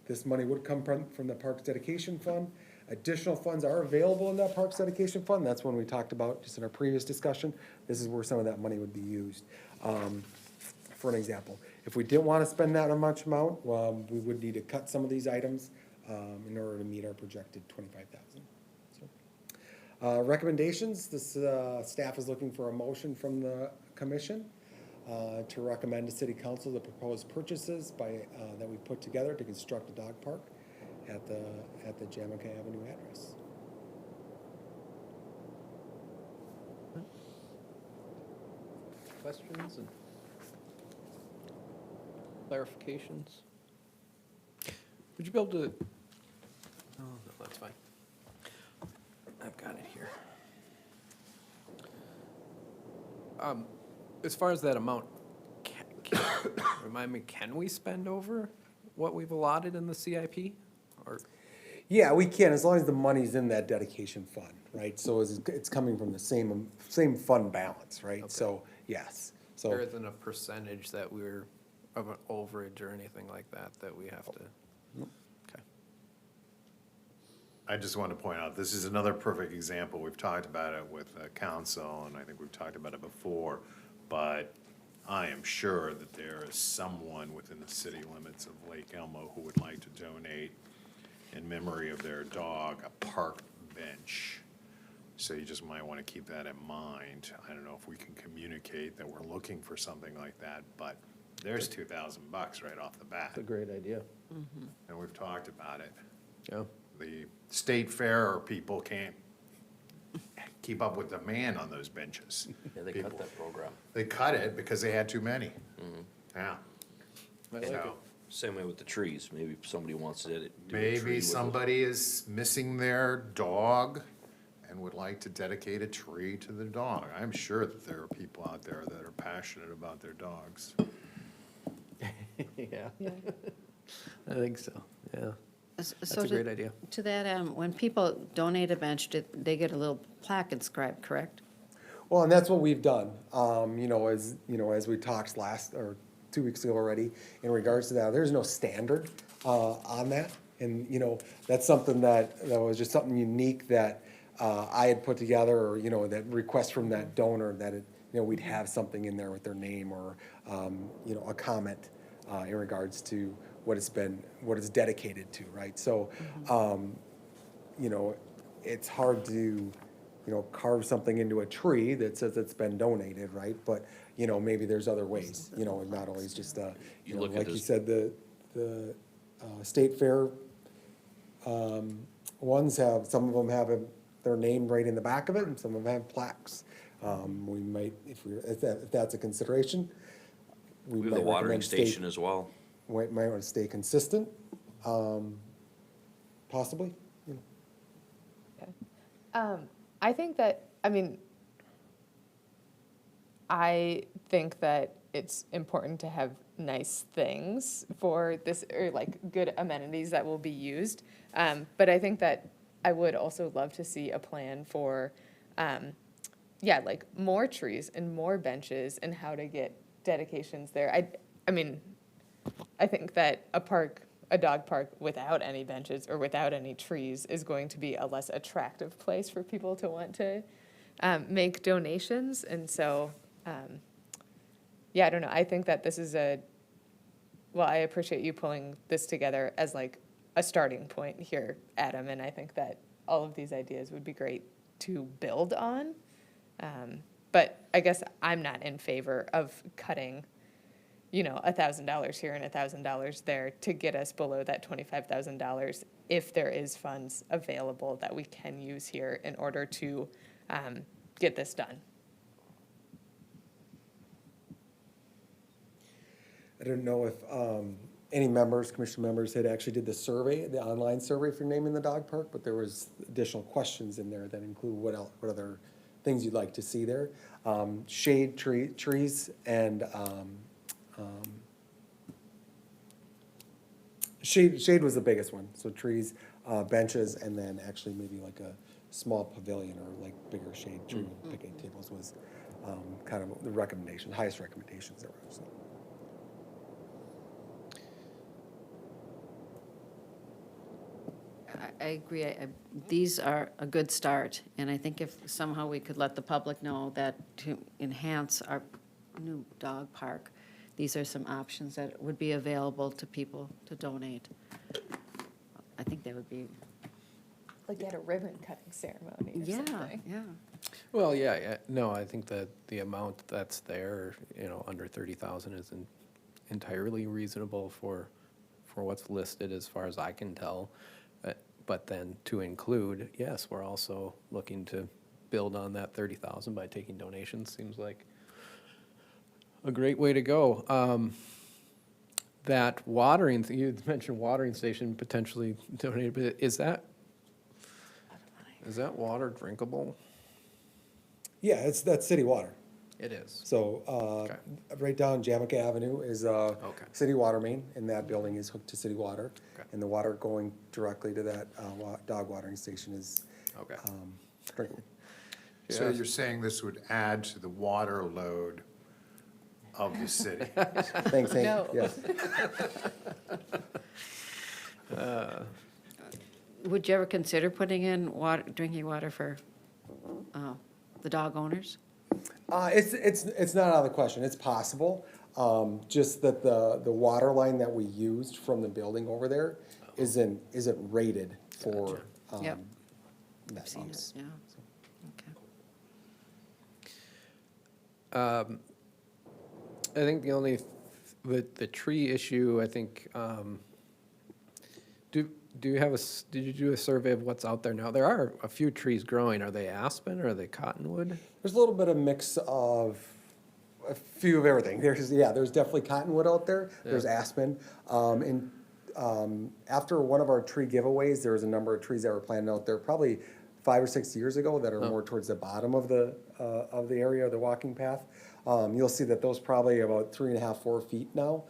This money would come from the Parks Dedication Fund. Additional funds are available in that Parks Dedication Fund. That's one we talked about just in our previous discussion. This is where some of that money would be used. For an example, if we didn't want to spend that much amount, we would need to cut some of these items in order to meet our projected 25,000. So, recommendations, this staff is looking for a motion from the commission to recommend to City Council the proposed purchases that we put together to construct a dog park at the Jamaica Avenue address. Questions and clarifications? Would you be able to, oh, no, that's fine. I've got it here. As far as that amount, remind me, can we spend over what we've allotted in the CIP? Or, Yeah, we can, as long as the money's in that dedication fund, right? So it's coming from the same fund balance, right? Okay. So, yes, there so, isn't a percentage that we're, of an overage or anything like that, that we have to? Okay. I just want to point out, this is another perfect example. We've talked about it with council, and I think we've talked about it before, but I am sure that there is someone within the city limits of Lake Elmo who would like to donate, in memory of their dog, a park bench. So you just might want to keep that in mind. I don't know if we can communicate that we're looking for something like that, but there's $2,000 right off the bat. That's a great idea. And we've talked about it. Yeah. The state fair people can't keep up with demand on those benches. Yeah, they cut that program. They cut it because they had too many. Yeah. I like So, it. Same way with the trees. Maybe if somebody wants to do a tree maybe with a- somebody is missing their dog and would like to dedicate a tree to the dog. I'm sure that there are people out there that are passionate about their dogs. Yeah, Yeah. I think so, yeah. That's That's a great idea. To that, when people donate a bench, they get a little plaque inscribed, correct? well, and that's what we've done, you know, as we talked last, or 2 weeks ago already, in regards to that, there's no standard, on that. And, you know, that's something that was just something unique that, I had put together, or, you know, that request from that donor, that it, you know, we'd have something in there with their name, or, you know, a comment, in regards to what it's dedicated to, right? So, you know, it's hard to, you know, carve something into a tree that says it's been donated, right? But, you know, maybe there's other ways, you know, and not always just, you You know, look at like you this- said, the state fair, ones have, some of them have their name right in the back of it, and some of them have plaques. We might, if that's a consideration, we We have might the watering recommend state, station as well. might want to stay consistent, possibly, you know. I think that, I mean, I think that it's important to have nice things for this, or like good amenities that will be used. But I think that I would also love to see a plan for, yeah, like more trees and more benches and how to get dedications there. I mean, I think that a dog park without any benches or without any trees is going to be a less attractive place for people to want to make donations. And so, yeah, I don't know. I think that this is well, I appreciate you pulling this together as like a starting point here, Adam, and I think that all of these ideas would be great to build on. But I guess I'm not in favor of cutting, $1,000 here and $1,000 there to get us below that $25,000 if there is funds available that we can use here in order to get this done. I don't know if any members, commission members, had actually did the survey, the online survey for naming the dog park, but there was additional questions in there that include what other things you'd like to see there. Shade, trees, and shade was the biggest one. So trees, benches, and then actually maybe like a small pavilion or like bigger shade tree picnic tables was kind of the recommendation, highest recommendations there were. So. I agree. These are a good start, and I think if somehow we could let the public know that to enhance our new dog park, these are some options that would be available to people to donate. I think that would be, Like at a ribbon cutting ceremony or yeah, something. yeah. Well, yeah, no, I think that the amount that's there, under 30,000 is entirely reasonable for what's listed as far as I can tell. But then to include, yes, we're also looking to build on that 30,000 by taking donations, seems like a great way to go. That watering, you mentioned watering station potentially donated, but is that water drinkable? Yeah, that's city water. It is. So, Okay. right down Jamaica Avenue is city water main, and that building is hooked to city water. Okay. And the water going directly to that dog watering station is Okay. drinkable. So you're saying this would add to the water load of the city? Thanks, Hank. No. Yes. Would you ever consider putting in drinking water for the dog owners? It's not out of the question. It's possible. Just that the water line that we used from the building over there isn't rated for Yep. that I've seen it, use. yeah. Okay. I think the only, the tree issue, I think, do you have did you do a survey of what's out there now? There are a few trees growing. Are they aspen or are they cottonwood? There's a little bit of mix of a few of everything. There's definitely cottonwood out there. There's aspen. After one of our tree giveaways, there was a number of trees that were planted out there probably 5 or 6 years ago that are more towards the bottom of the area, the walking path. You'll see that those probably about 3.5, 4 feet now.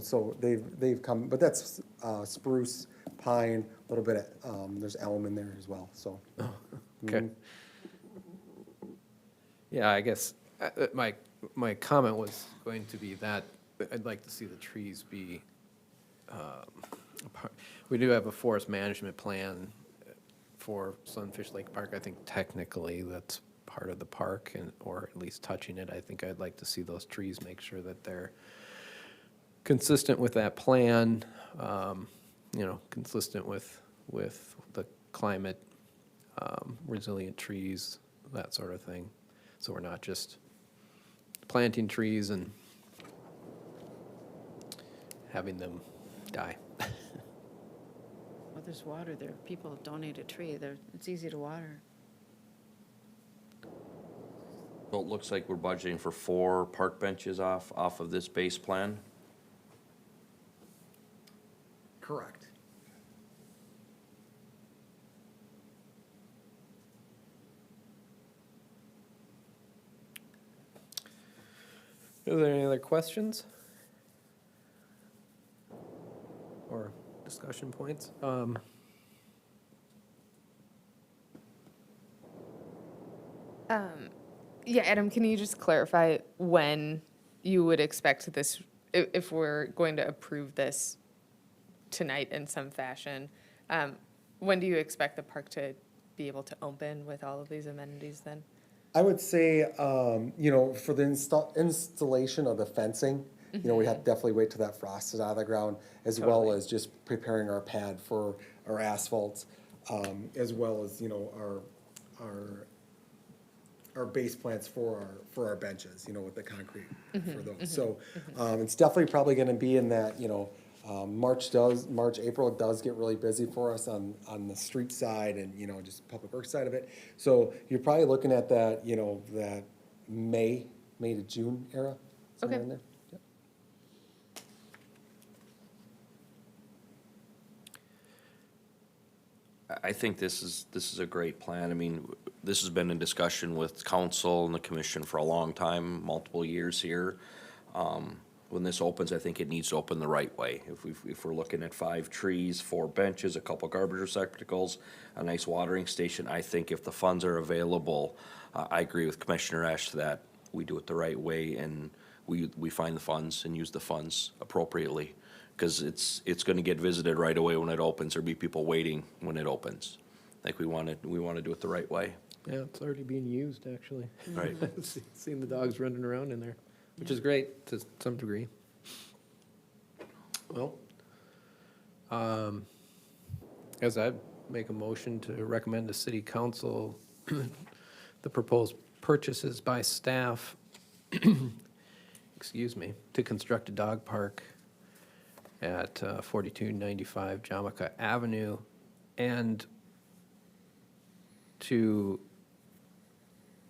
So they've come, but that's spruce, pine, a little bit of, there's elm in there as well, so. Okay. Yeah, I guess my comment was going to be that I'd like to see the trees be, we do have a forest management plan for Sunfish Lake Park. I think technically that's part of the park or at least touching it. I think I'd like to see those trees, make sure that they're consistent with that plan, consistent with the climate, resilient trees, that sort of thing. So we're not just planting trees and having them die. Well, there's water there. People have donated a tree. It's easy to water. So it looks like we're budgeting for 4 park benches off of this base plan. Correct. Are there any other questions? Or discussion points? Yeah, Adam, can you just clarify when you would expect this, if we're going to approve this tonight in some fashion, when do you expect the park to be able to open with all of these amenities then? I would say, for the installation of the fencing, you know, we have to definitely wait till that frost is out of the ground, as well as just preparing our pad for our asphalt, as well as, you know, our base plants for our benches, you know, with the concrete for those. So, it's definitely probably gonna be in that, you know, April does get really busy for us on the street side and, you know, just public works side of it. So you're probably looking at that, you know, that May to June era, somewhere Okay. in there. Yep. I think this is a great plan. I mean, this has been in discussion with council and the commission for a long time, multiple years here. When this opens, I think it needs to open the right way. If we're looking at 5 trees, 4 benches, a couple garbage receptacles, a nice watering station, I think if the funds are available, I agree with Commissioner Ash that we do it the right way and we find the funds and use the funds appropriately. Because it's gonna get visited right away when it opens. There'll be people waiting when it opens. Like we wanna do it the right way. Yeah, it's already being used, actually. Right. Seeing the dogs running around in there, which is great to some degree. Well, as I make a motion to recommend to city council the proposed purchases by staff, excuse me, to construct a dog park at 4295 Jamaica Avenue, and to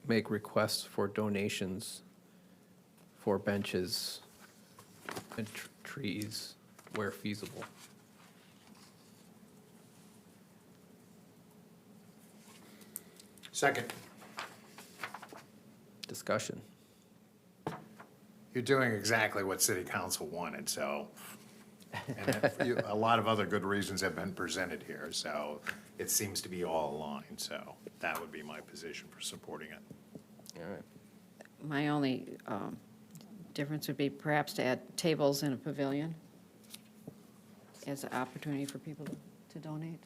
make requests for donations for benches and trees where feasible. Second. Discussion. You're doing exactly what city council wanted, so, and a lot of other good reasons have been presented here, so it seems to be all aligned, so that would be my position for supporting it. All right. My only difference would be perhaps to add tables in a pavilion as an opportunity for people to donate,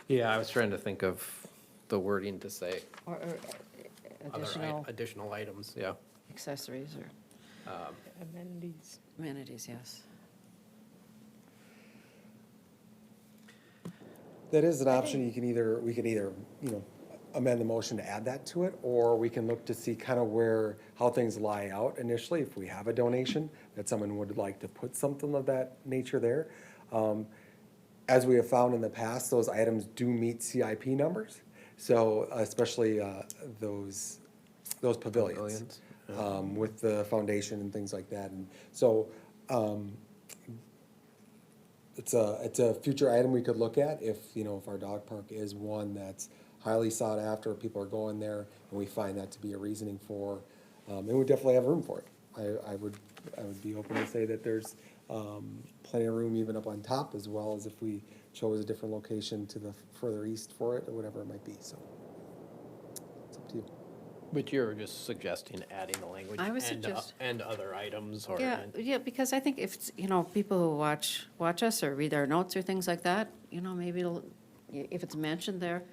Yeah, I was trying to think of the wording to say or other additional items, yeah. accessories or Amenities. amenities, yes. That is an option. We can either, you know, amend the motion to add that to it, or we can look to see kind of how things lie out initially, if we have a donation, that someone would like to put something of that nature there. As we have found in the past, those items do meet CIP numbers, so especially those pavilions. With the foundation and things like that, and so, it's a future item we could look at if, you know, if our dog park is one that's highly sought after, people are going there, and we find that to be a reasoning for, and we definitely have room for it. I would be open to say that there's, plenty of room even up on top, as well as if we chose a different location to the further east for it, or whatever it might be, so. It's up to you. But you're just suggesting adding the language I would suggest- and other items, or? Yeah, because I think if, it's, you know, people who watch us or read our notes or things like that, you know, maybe if it's mentioned there,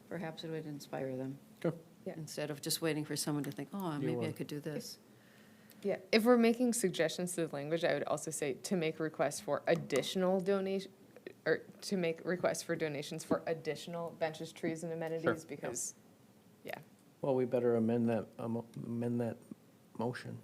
perhaps it would inspire them. Sure. Yeah. Instead of just waiting for someone to think, oh, maybe I want- could do this. Yeah, if we're making suggestions to the language, I would also say to make requests for additional donation, or to make requests for donations for additional benches, trees, and amenities, because, yeah. Well, we better amend that motion.